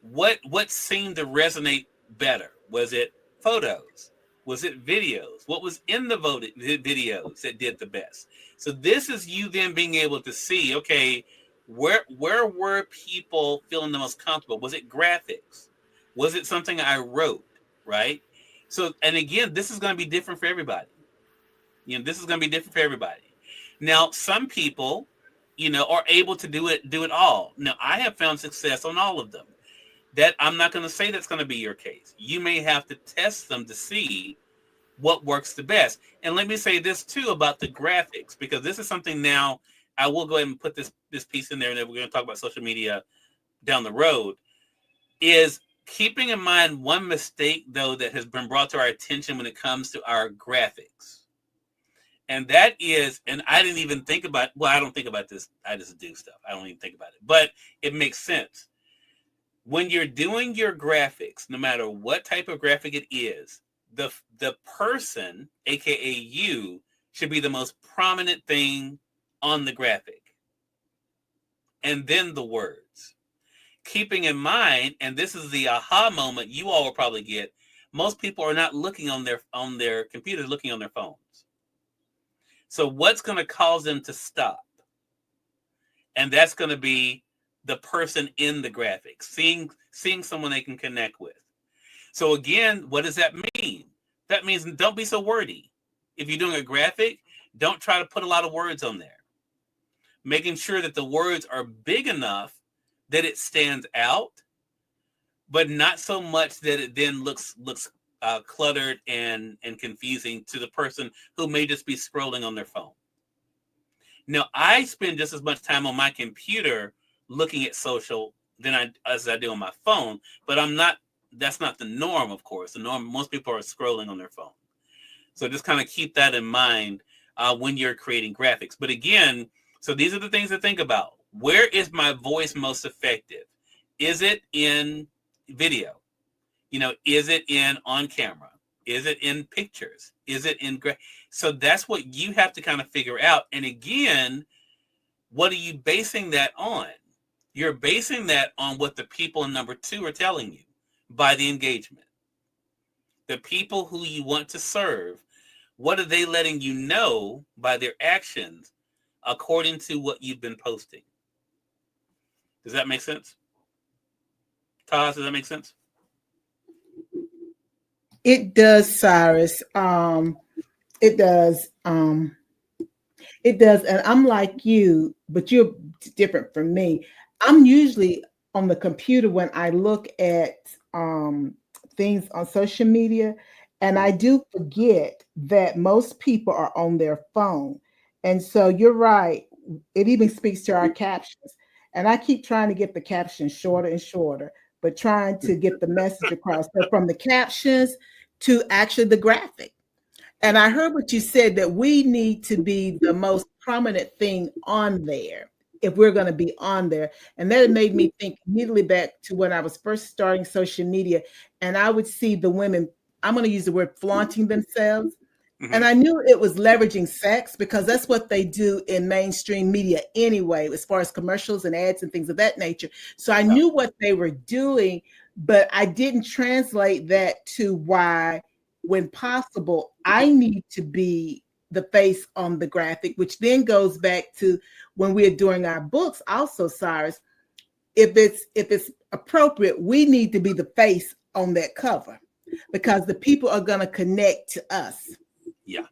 What seemed to resonate better? Was it photos? Was it videos? What was in the videos that did the best? So this is you then being able to see, okay, where were people feeling the most comfortable? Was it graphics? Was it something I wrote? Right? So, and again, this is going to be different for everybody. This is going to be different for everybody. Now, some people, are able to do it all. Now, I have found success on all of them. That I'm not going to say that's going to be your case. You may have to test them to see what works the best. And let me say this too about the graphics, because this is something now I will go ahead and put this piece in there, and then we're going to talk about social media down the road, is keeping in mind one mistake, though, that has been brought to our attention when it comes to our graphics. And that is, and I didn't even think about, well, I don't think about this. I just do stuff. I don't even think about it. But it makes sense. When you're doing your graphics, no matter what type of graphic it is, the person, aka you, should be the most prominent thing on the graphic. And then the words. Keeping in mind, and this is the aha moment you all will probably get, most people are not looking on their computers, looking on their phones. So what's going to cause them to stop? And that's going to be the person in the graphic, seeing someone they can connect with. So again, what does that mean? That means don't be so wordy. If you're doing a graphic, don't try to put a lot of words on there. Making sure that the words are big enough that it stands out, but not so much that it then looks cluttered and confusing to the person who may just be scrolling on their phone. Now, I spend just as much time on my computer looking at social as I do on my phone, but that's not the norm, of course. The norm, most people are scrolling on their phone. So just kind of keep that in mind when you're creating graphics. But again, so these are the things to think about. Where is my voice most effective? Is it in video? Is it in on camera? Is it in pictures? Is it in so that's what you have to kind of figure out. And again, what are you basing that on? You're basing that on what the people in number 2 are telling you by the engagement. The people who you want to serve, what are they letting you know by their actions according to what you've been posting? Does that make sense? Taz, does that make sense? It does, Cyrus. It does. It does. And I'm like you, but you're different from me. I'm usually on the computer when I look at things on social media, and I do forget that most people are on their phone. And so you're right. It even speaks to our captions. And I keep trying to get the captions shorter and shorter, but trying to get the message across. So from the captions to actually the graphic. And I heard what you said, that we need to be the most prominent thing on there if we're going to be on there. And that made me think immediately back to when I was first starting social media, and I would see the women, I'm going to use the word flaunting themselves. Mm-hmm. And I knew it was leveraging sex, because that's what they do in mainstream media anyway, as far as commercials and ads and things of that nature. So I knew what they were doing, but I didn't translate that to why, when possible, I need to be the face on the graphic, which then goes back to when we're doing our books also, Cyrus. If it's appropriate, we need to be the face on that cover, because the people are going to connect to us. Yeah.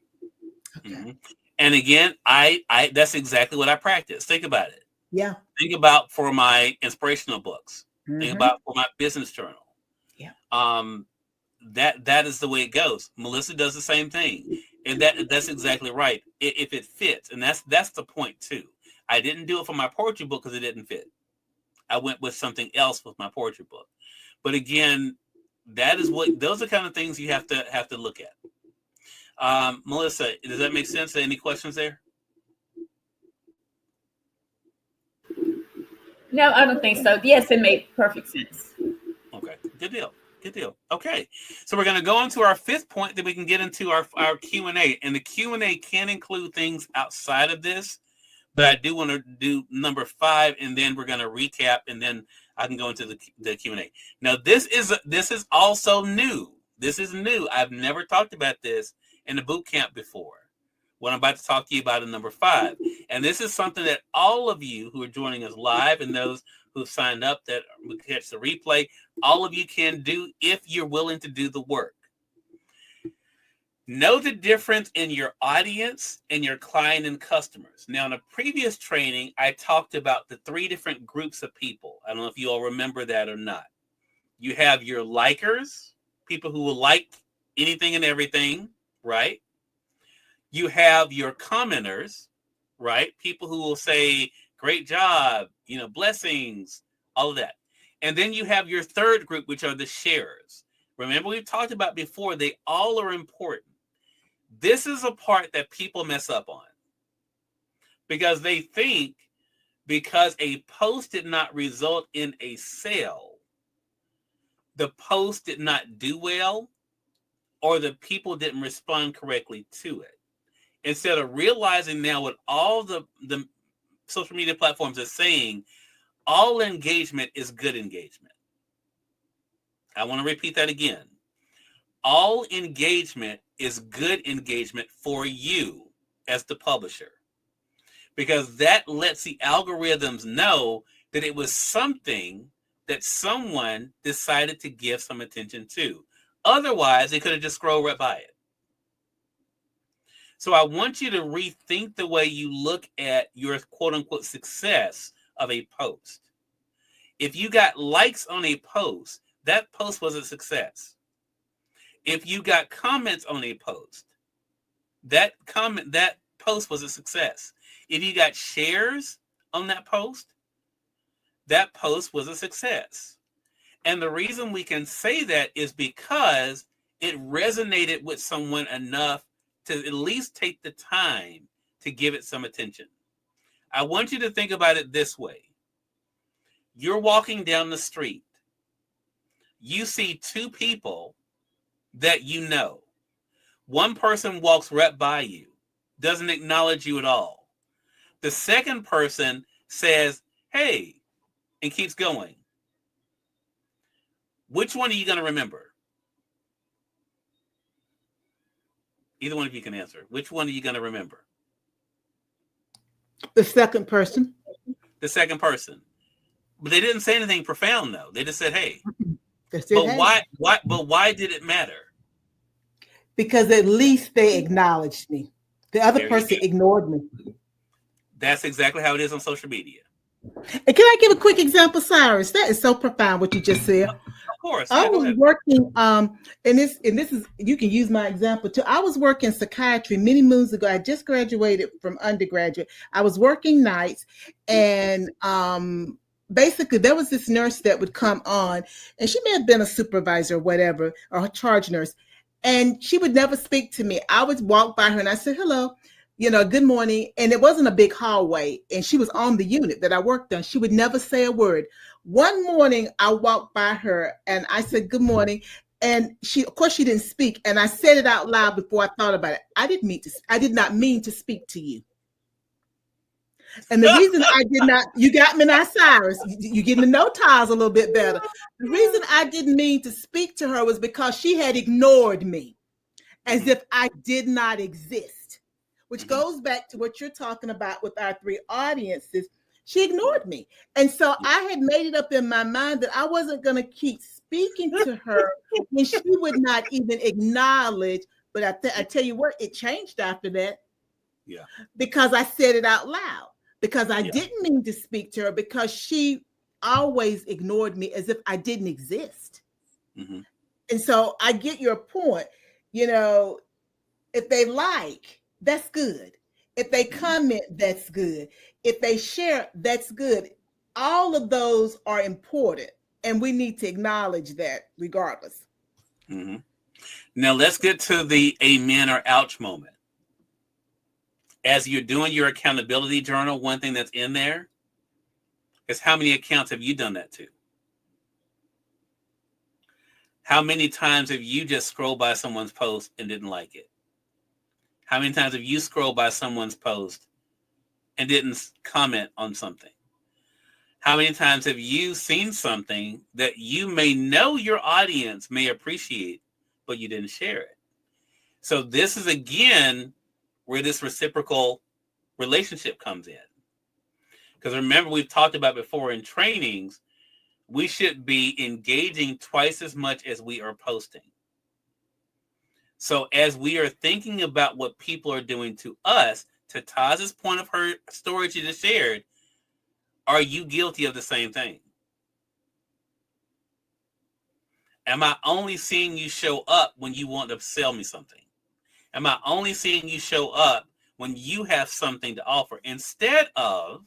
Okay. Mm-hmm. And again, I that's exactly what I practice. Think about it. Yeah. Think about for my inspirational books. Mm-hmm. Think about for my business journal. Yeah. That is the way it goes. Melissa does the same thing. And that's exactly right. If it fits. And that's the point too. I didn't do it for my poetry book because it didn't fit. I went with something else with my poetry book. But again, those are kind of things you have to look at. Melissa, does that make sense? Any questions there? No, I don't think so. Yes, it made perfect sense. Okay, good deal. Good deal. Okay, so we're going to go on to our fifth point, then we can get into our Q&A. And the Q&A can include things outside of this, but I do want to do number 5, and then we're going to recap, and then I can go into the Q&A. Now, this is also new. This is new. I've never talked about this in the boot camp before. What I'm about to talk to you about is number 5. And this is something that all of you who are joining us live and those who've signed up that will catch the replay, all of you can do if you're willing to do the work. Know the difference in your audience and your client and customers. Now, in a previous training, I talked about the 3 different groups of people. I don't know if you all remember that or not. You have your likers, people who will like anything and everything, right? You have your commenters, right? People who will say, great job, blessings, all of that. And then you have your third group, which are the sharers. Remember, we've talked about before, they all are important. This is a part that people mess up on because they think because a post did not result in a sale, the post did not do well, or the people didn't respond correctly to it. Instead of realizing now what all the social media platforms are saying, all engagement is good engagement. I want to repeat that again. All engagement is good engagement for you as the publisher, because that lets the algorithms know that it was something that someone decided to give some attention to. Otherwise, they could have just scrolled right by it. So I want you to rethink the way you look at your quote-unquote success of a post. If you got likes on a post, that post was a success. If you got comments on a post, that post was a success. If you got shares on that post was a success. And the reason we can say that is because it resonated with someone enough to at least take the time to give it some attention. I want you to think about it this way. You're walking down the street. You see 2 people that you know. One person walks right by you, doesn't acknowledge you at all. The second person says, hey, and keeps going. Which one are you going to remember? Either one of you can answer. Which one are you going to remember? The second person. The second person. But they didn't say anything profound, though. They just said, hey. But hey. Why did it matter? Because at least they acknowledged me. The other person ignored me. That's exactly how it is on social media. And can I give a quick example, Cyrus? That is so profound what you just said. Of course. I was working, and this is, you can use my example too. I was working psychiatry many moons ago. I just graduated from undergraduate. I was working nights, and basically there was this nurse that would come on, and she may have been a supervisor or whatever, or a charge nurse, and she would never speak to me. I would walk by her and I said, hello, good morning. And it wasn't a big hallway, and she was on the unit that I worked on. She would never say a word. One morning I walked by her and I said, good morning. And she didn't speak. And I said it out loud before I thought about it. I did not mean to speak to you. And the reason I did not, you got me now, Cyrus, you getting to know Taz a little bit better. The reason I didn't mean to speak to her was because she had ignored me as if I did not exist, which goes back to what you're talking about with our 3 audiences. She ignored me. And so I had made it up in my mind that I wasn't going to keep speaking to her when she would not even acknowledge. But I tell you what, it changed after that. Yeah. Because I said it out loud. Because I didn't mean to speak to her, because she always ignored me as if I didn't exist. Mm-hmm. And so I get your point. If they like, that's good. If they comment, that's good. If they share, that's good. All of those are important, and we need to acknowledge that regardless. Mm-hmm. Now let's get to the amen or ouch moment. As you're doing your accountability journal, one thing that's in there is how many accounts have you done that to? How many times have you just scrolled by someone's post and didn't like it? How many times have you scrolled by someone's post and didn't comment on something? How many times have you seen something that you may know your audience may appreciate, but you didn't share it? So this is, again, where this reciprocal relationship comes in. Because remember, we've talked about before in trainings, we should be engaging twice as much as we are posting. So as we are thinking about what people are doing to us, to Taz's point of her story she just shared, are you guilty of the same thing? Am I only seeing you show up when you want to sell me something? Am I only seeing you show up when you have something to offer instead of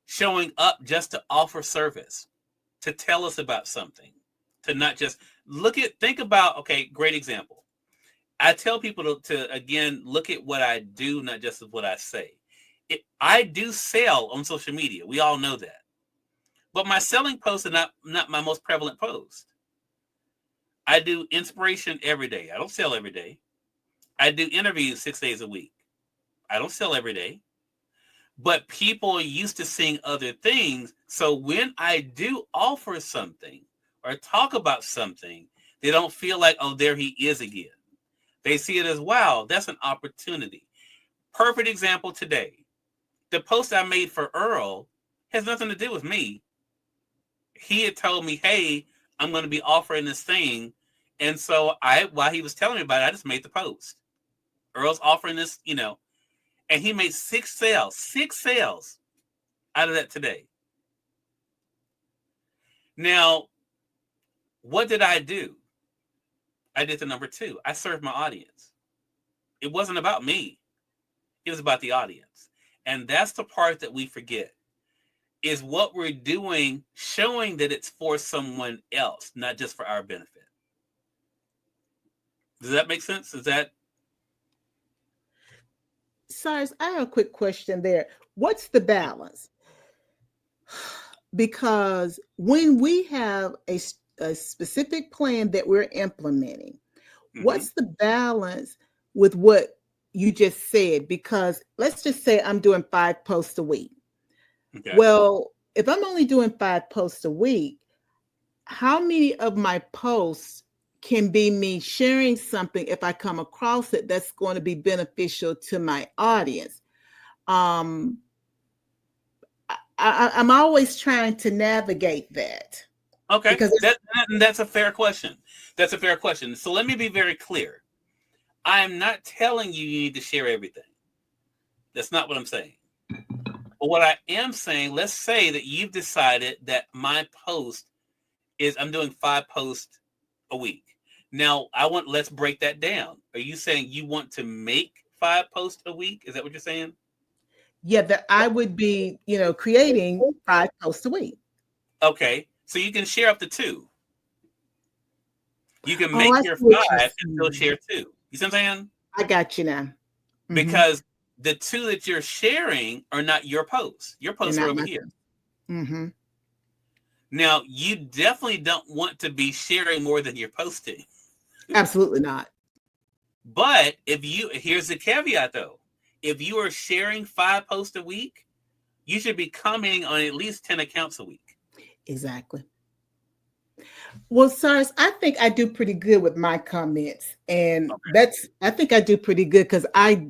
showing up just to offer service, to tell us about something, to not just think about, okay, great example. I tell people to again, look at what I do, not just what I say. I do sell on social media. We all know that. But my selling posts are not my most prevalent post. I do inspiration every day. I don't sell every day. I do interviews 6 days a week. I don't sell every day. But people are used to seeing other things. So when I do offer something or talk about something, they don't feel like, oh, there he is again. They see it as, wow, that's an opportunity. Perfect example today. The post I made for Earl has nothing to do with me. He had told me, hey, I'm going to be offering this thing. And so while he was telling me about it, I just made the post. Earl's offering this, and he made 6 sales out of that today. Now, what did I do? I did the number 2. I served my audience. It wasn't about me. It was about the audience. And that's the part that we forget, is what we're doing, showing that it's for someone else, not just for our benefit. Does that make sense? Cyrus, I have a quick question there. What's the balance? Because when we have a specific plan that we're implementing, what's the balance with what you just said? Because let's just say I'm doing 5 posts a week. Okay. Well, if I'm only doing 5 posts a week, how many of my posts can be me sharing something if I come across it that's going to be beneficial to my audience? I'm always trying to navigate that. Okay, that's a fair question. That's a fair question. So let me be very clear. I am not telling you need to share everything. That's not what I'm saying. But what I am saying, let's say that you've decided that my post is, I'm doing 5 posts a week. Now, let's break that down. Are you saying you want to make 5 posts a week? Is that what you're saying? Yeah, that I would be, creating 5 posts a week. Okay, so you can share up to 2. You can make your 5 and still share 2. You see what I'm saying? I got you now. Mm-hmm. Because the 2 that you're sharing are not your posts. Your posts are over here. Mm-hmm. Now, you definitely don't want to be sharing more than you're posting. Absolutely not. But here's the caveat though. If you are sharing 5 posts a week, you should be commenting on at least 10 accounts a week. Exactly. Well, Cyrus, I think I do pretty good with my comments. And I think I do pretty good because I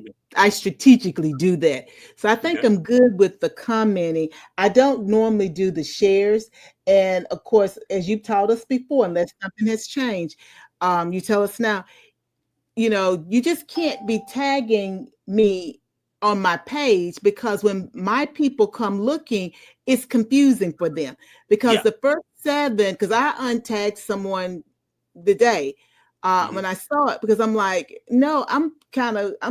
strategically do that. So I think I'm good with the commenting. I don't normally do the shares. And of course, as you've taught us before, unless something has changed, you tell us now, you just can't be tagging me on my page, because when my people come looking, it's confusing for them. Because the first 7, because I untagged someone today, when I saw it, because I'm like, no, I'm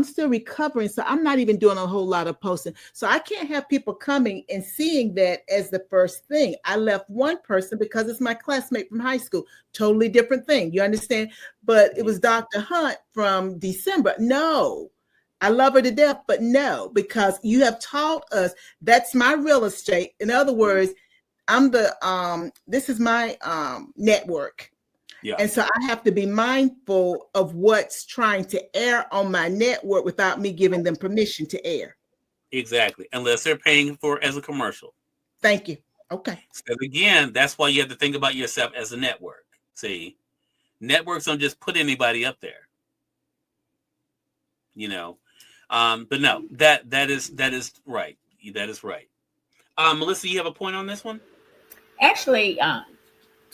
still recovering. So I'm not even doing a whole lot of posting. So I can't have people coming and seeing that as the first thing. I left one person because it's my classmate from high school. Totally different thing. You understand? But it was Dr. Hunt from December. No, I love her to death, but no, because you have taught us that's my real estate. In other words, this is my network. Yeah. And so I have to be mindful of what's trying to air on my network without me giving them permission to air. Exactly. Unless they're paying for it as a commercial. Thank you. Okay. So again, that's why you have to think about yourself as a network. See, networks don't just put anybody up there. But no, that is right. That is right. Melissa, you have a point on this one? Actually,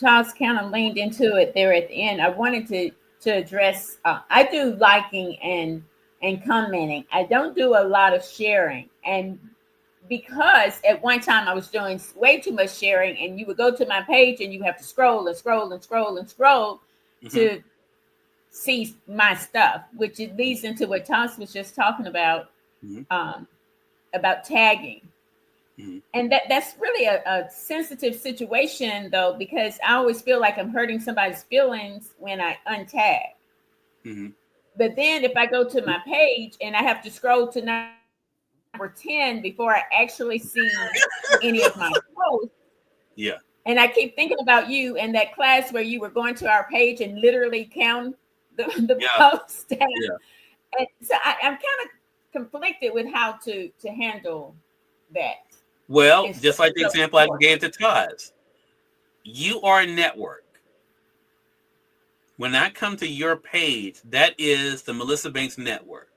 Charles kind of leaned into it there at the end. I wanted to address. I do liking and commenting. I don't do a lot of sharing, and because at one time I was doing way too much sharing, and you would go to my page and you have to scroll and scroll and scroll and scroll to see my stuff, which it leads into what Thomas was just talking about tagging. And that's really a sensitive situation, though, because I always feel like I'm hurting somebody's feelings when I untag. But then if I go to my page and I have to scroll to number 10 before I actually see any of my posts. Yeah. And I keep thinking about you and that class where you were going to our page and literally count the posts. Yeah. And so I'm kind of conflicted with how to handle that. Well, just like the example I gave to Taz, you are a network. When I come to your page, that is the Melissa Banks network.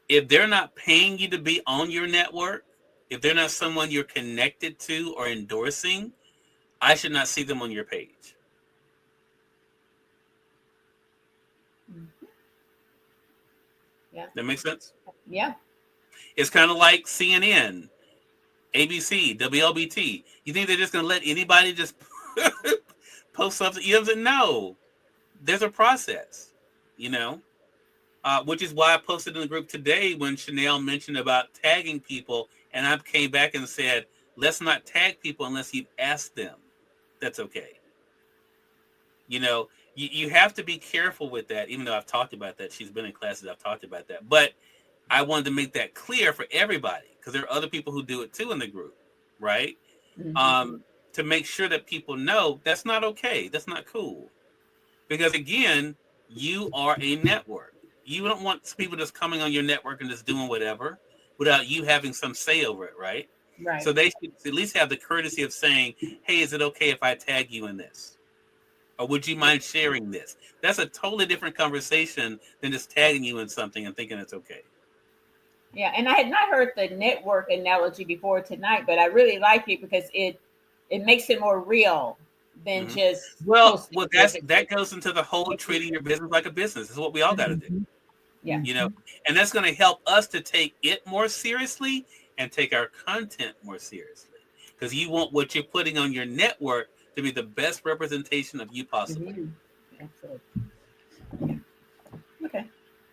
If they're not paying you to be on your network, if they're not someone you're connected to or endorsing, I should not see them on your page. Yeah. That makes sense? Yeah. It's kind of like CNN, ABC, WLBT. You think they're just going to let anybody just post something? No. There's a process, which is why I posted in the group today when Chanel mentioned about tagging people, and I came back and said, let's not tag people unless you've asked them. That's okay. You have to be careful with that, even though I've talked about that. She's been in classes, I've talked about that. But I wanted to make that clear for everybody, because there are other people who do it too in the group, right? To make sure that people know that's not okay. That's not cool. Because again, you are a network. You don't want people just coming on your network and just doing whatever without you having some say over it, right? Right. So they should at least have the courtesy of saying, hey, is it okay if I tag you in this? Or would you mind sharing this? That's a totally different conversation than just tagging you in something and thinking it's okay. Yeah, and I had not heard the network analogy before tonight, but I really like it because it makes it more real than just that goes into the whole treating your business like a business. Is what we all got to do. Yeah. And that's going to help us to take it more seriously and take our content more seriously, because you want what you're putting on your network to be the best representation of you possible. Absolutely. Yeah. Okay.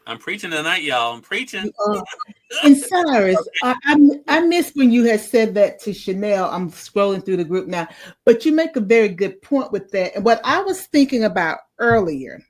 I'm preaching tonight, y'all. I'm preaching. And Cyrus, I missed when you had said that to Chanel. I'm scrolling through the group now, but you make a very good point with that. And what I was thinking about earlier,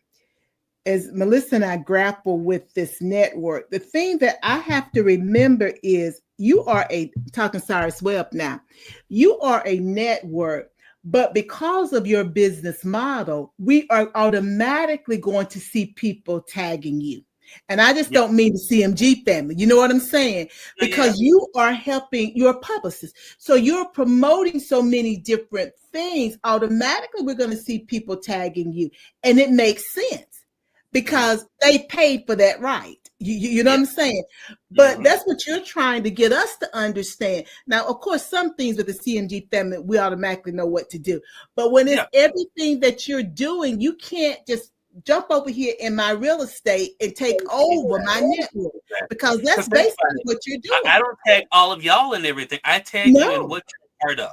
as Melissa and I grapple with this network, the thing that I have to remember is you are talking Cyrus Webb now, you are a network. But because of your business model, we are automatically going to see people tagging you. And I just don't mean the CMG family. You know what I'm saying? Because you are helping your publicist. So you're promoting so many different things. Automatically, we're going to see people tagging you. And it makes sense because they paid for that right. You know what I'm saying? But that's what you're trying to get us to understand. Now, of course, some things with the CMG family, we automatically know what to do. But when it's everything that you're doing, you can't just jump over here in my real estate and take over my network, because that's basically what you're doing. I don't tag all of y'all in everything. I tag you in what you're part of.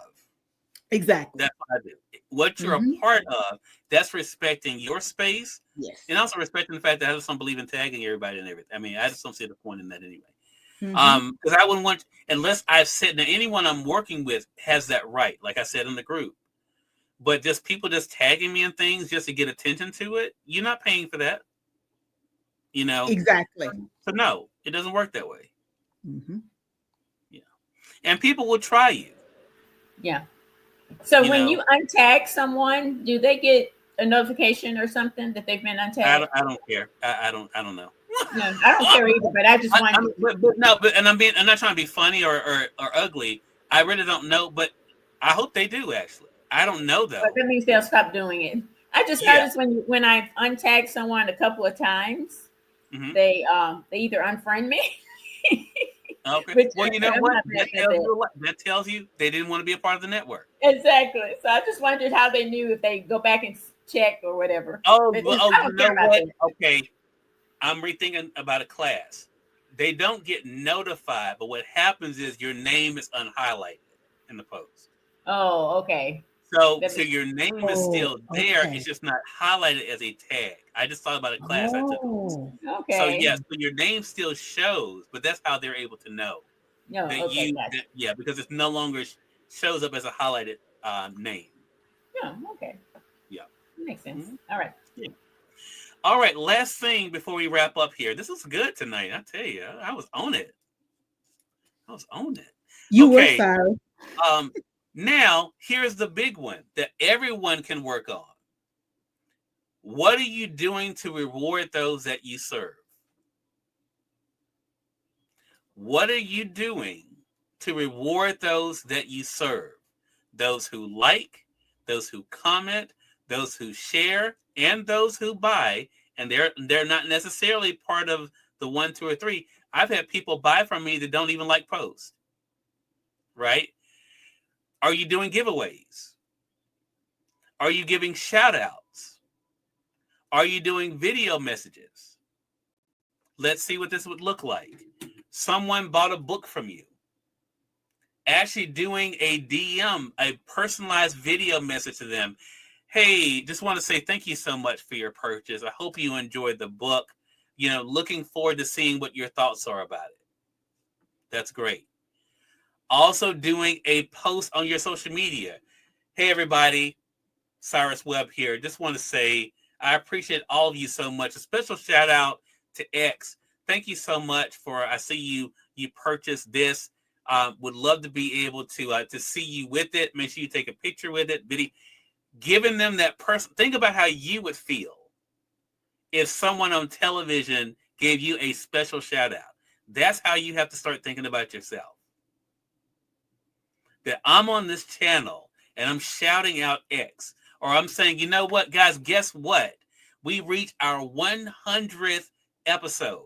Exactly. That's what I do. what you're a Mhm. part of, that's respecting your space, Yes. and also respecting the fact that I just don't believe in tagging everybody and everything. I mean, I just don't see the point in that anyway. Mhm. Because I wouldn't want, unless I've said, now anyone I'm working with has that right, like I said in the group. But just people just tagging me in things just to get attention to it, you're not paying for that, you know. Exactly. So no, it doesn't work that way. Mhm. Yeah, and people will try you. Yeah. So You when know, you untag someone, do they get a notification or something that they've been untagged? I don't care. I don't know. No, I don't care either, but I just I wanted. mean, but no, but and I'm not trying to be funny or ugly. I really don't know, but I hope they do actually. I don't know But though. that means they'll stop doing it. I just Yeah. noticed when I untag someone a couple of times, Hmm. they either unfriend me, Okay. which Well, you know I'm what? not That mad at tells that. you a lot. That tells you they didn't want to be a part of the network. Exactly. So I just wondered how they knew if they go back and check or whatever. Oh, But oh, I you don't care know about what? that. Okay, I'm rethinking about a class. They don't get notified, but what happens is your name is unhighlighted in the post. Oh, okay. That So makes your name is Oh, still there. It's okay. just not highlighted as a tag. I just thought about a class I took on this. Oh, So okay. yes, so your name still shows, but that's how they're able to know No, that okay, gotcha. yeah, because it's no longer shows up as a highlighted name. No, okay. Yeah. Makes sense. Mhm. All right. Yeah. All right. Last thing before we wrap up here. This was good tonight. I tell you, I was on it. I was on it. you were Okay. sorry. Um, now here's the big one that everyone can work on. What are you doing to reward those that you serve? What are you doing to reward those that you serve? Those who like, those who comment, those who share, and those who buy, and they're not necessarily part of the 1, 2, or 3. I've had people buy from me that don't even like posts, right? Are you doing giveaways? Are you giving shout outs? Are you doing video messages? Let's see what this would look like. Someone bought a book from you. Actually doing a DM, a personalized video message to them. Hey, just want to say thank you so much for your purchase. I hope you enjoyed the book. You know, looking forward to seeing what your thoughts are about it. That's great. Also doing a post on your social media. Hey, everybody, Cyrus Webb here. Just want to say I appreciate all of you so much. A special shout out to X. Thank you so much for, I see you purchased this. Would love to be able to see you with it. Make sure you take a picture with it. Video, giving them that person. Think about how you would feel if someone on television gave you a special shout out. That's how you have to start thinking about yourself. That I'm on this channel and I'm shouting out X. Or I'm saying, you know what, guys, guess what? We reached our 100th episode.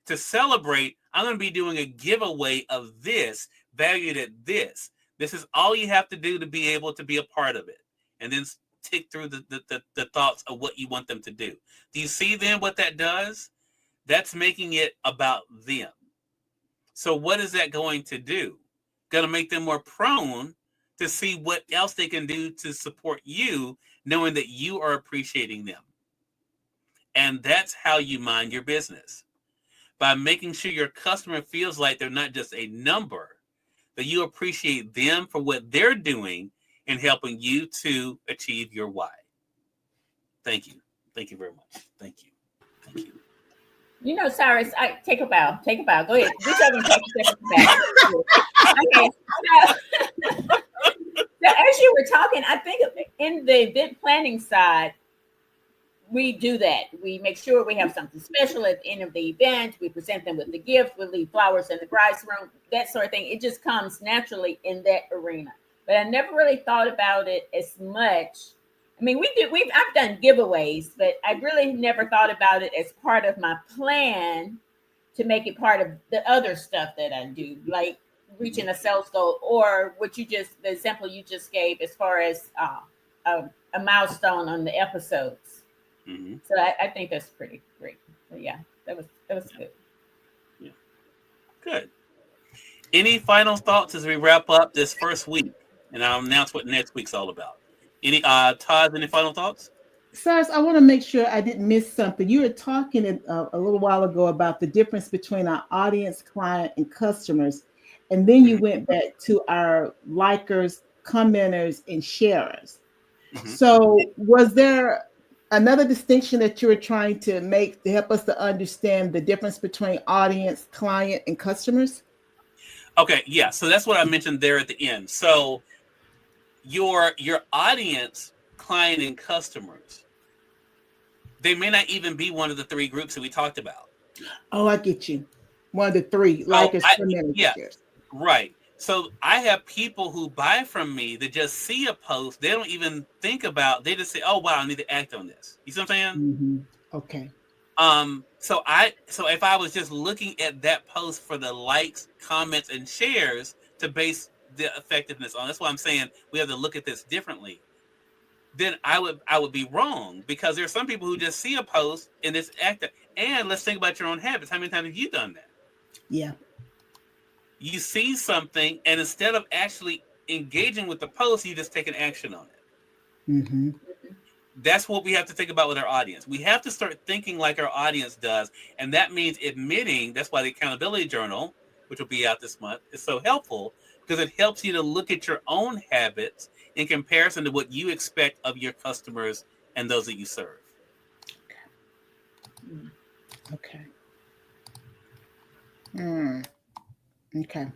To celebrate, I'm going to be doing a giveaway of this, valued at this. This is all you have to do to be able to be a part of it. And then tick through the thoughts of what you want them to do. Do you see then what that does? That's making it about them. So what is that going to do? Going to make them more prone to see what else they can do to support you, knowing that you are appreciating them. And that's how you mind your business. By making sure your customer feels like they're not just a number, that you appreciate them for what they're doing in helping you to achieve your why. Thank you. Thank you very much. Thank you. Thank you. You know, Cyrus, I take a bow. Take a bow. Go ahead. Reach over and take a step back. Okay. So as you were talking, I think in the event planning side, we do that. We make sure we have something special at the end of the event. We present them with the gift. We leave flowers in the bride's room, that sort of thing. It just comes naturally in that arena. But I never really thought about it as much. I mean, I've done giveaways, but I really never thought about it as part of my plan to make it part of the other stuff that I do, like reaching a sales goal or the example you just gave as far as a milestone on the episodes. Mm-hmm. So I think that's pretty great. So yeah, that was good. Yeah. Good. Any final thoughts as we wrap up this first week? And I'll announce what next week's all about. Any Todd, any final thoughts? Cyrus, I want to make sure I didn't miss something. You were talking a little while ago about the difference between our audience, client, and customers. And then you Mhm. went back to our likers, commenters, and sharers. Mhm. So, was there another distinction that you were trying to make to help us to understand the difference between audience, client, and customers? Okay, yeah. So that's what I mentioned there at the end. So your audience, client, and customers, they may not even be one of the three groups that we talked about. Oh, I get you. One of the three, So likers, I commenters, yeah, shares. right. So I have people who buy from me that just see a post, they don't even think about, they just say, "Oh wow, I need to act on this." You see what I'm saying? Mm-hmm. Okay. So if I was just looking at that post for the likes, comments, and shares to base the effectiveness on, that's why I'm saying we have to look at this differently. Then I would be wrong, because there are some people who just see a post and it's active. And let's think about your own habits. How many times have you done that? Yeah. You see something, and instead of actually engaging with the post, you just take an action on it. Mm-hmm. That's what we have to think about with our audience. We have to start thinking like our audience does. And that means admitting, that's why the accountability journal, which will be out this month, is so helpful, because it helps you to look at your own habits in comparison to what you expect of your customers and those that you serve. Okay. Mm. Okay.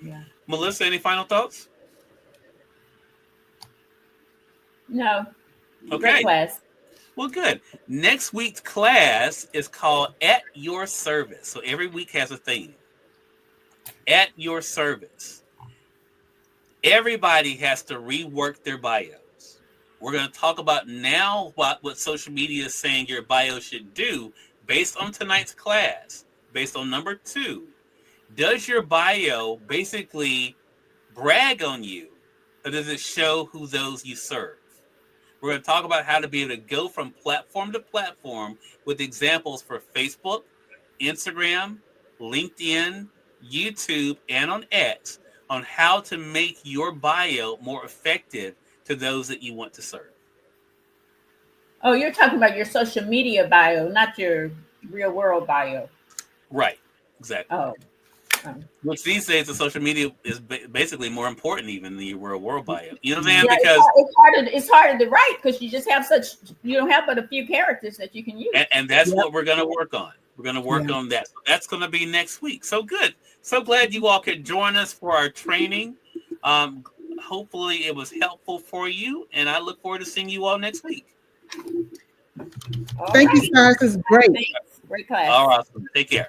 Yeah. Melissa, any final thoughts? No. Great Okay. class. Well, good. Next week's class is called At Your Service. So every week has a theme. At your service. Everybody has to rework their bios. We're going to talk about now what social media is saying your bio should do based on tonight's class, based on number 2. Does your bio basically brag on you, or does it show who those you serve? We're going to talk about how to be able to go from platform to platform with examples for Facebook, Instagram, LinkedIn, YouTube, and on X, on how to make your bio more effective to those that you want to serve. Oh, you're talking about your social media bio, not your real world bio. Right, exactly. Oh. Oh. Which these days, the social media is basically more important even than your real world bio. You know what I'm saying? Yeah, Because it's harder to write because you just have you don't have but a few characters that you can use. and that's Yep. what we're going to work on. We're going to work Yeah. on that. So that's going to be next week. So good. So glad you all could join us for our training. Hopefully it was helpful for you, and I look forward to seeing you all next week. Thank you, Cyrus. It's great. Thanks. Great class. All right. Take care.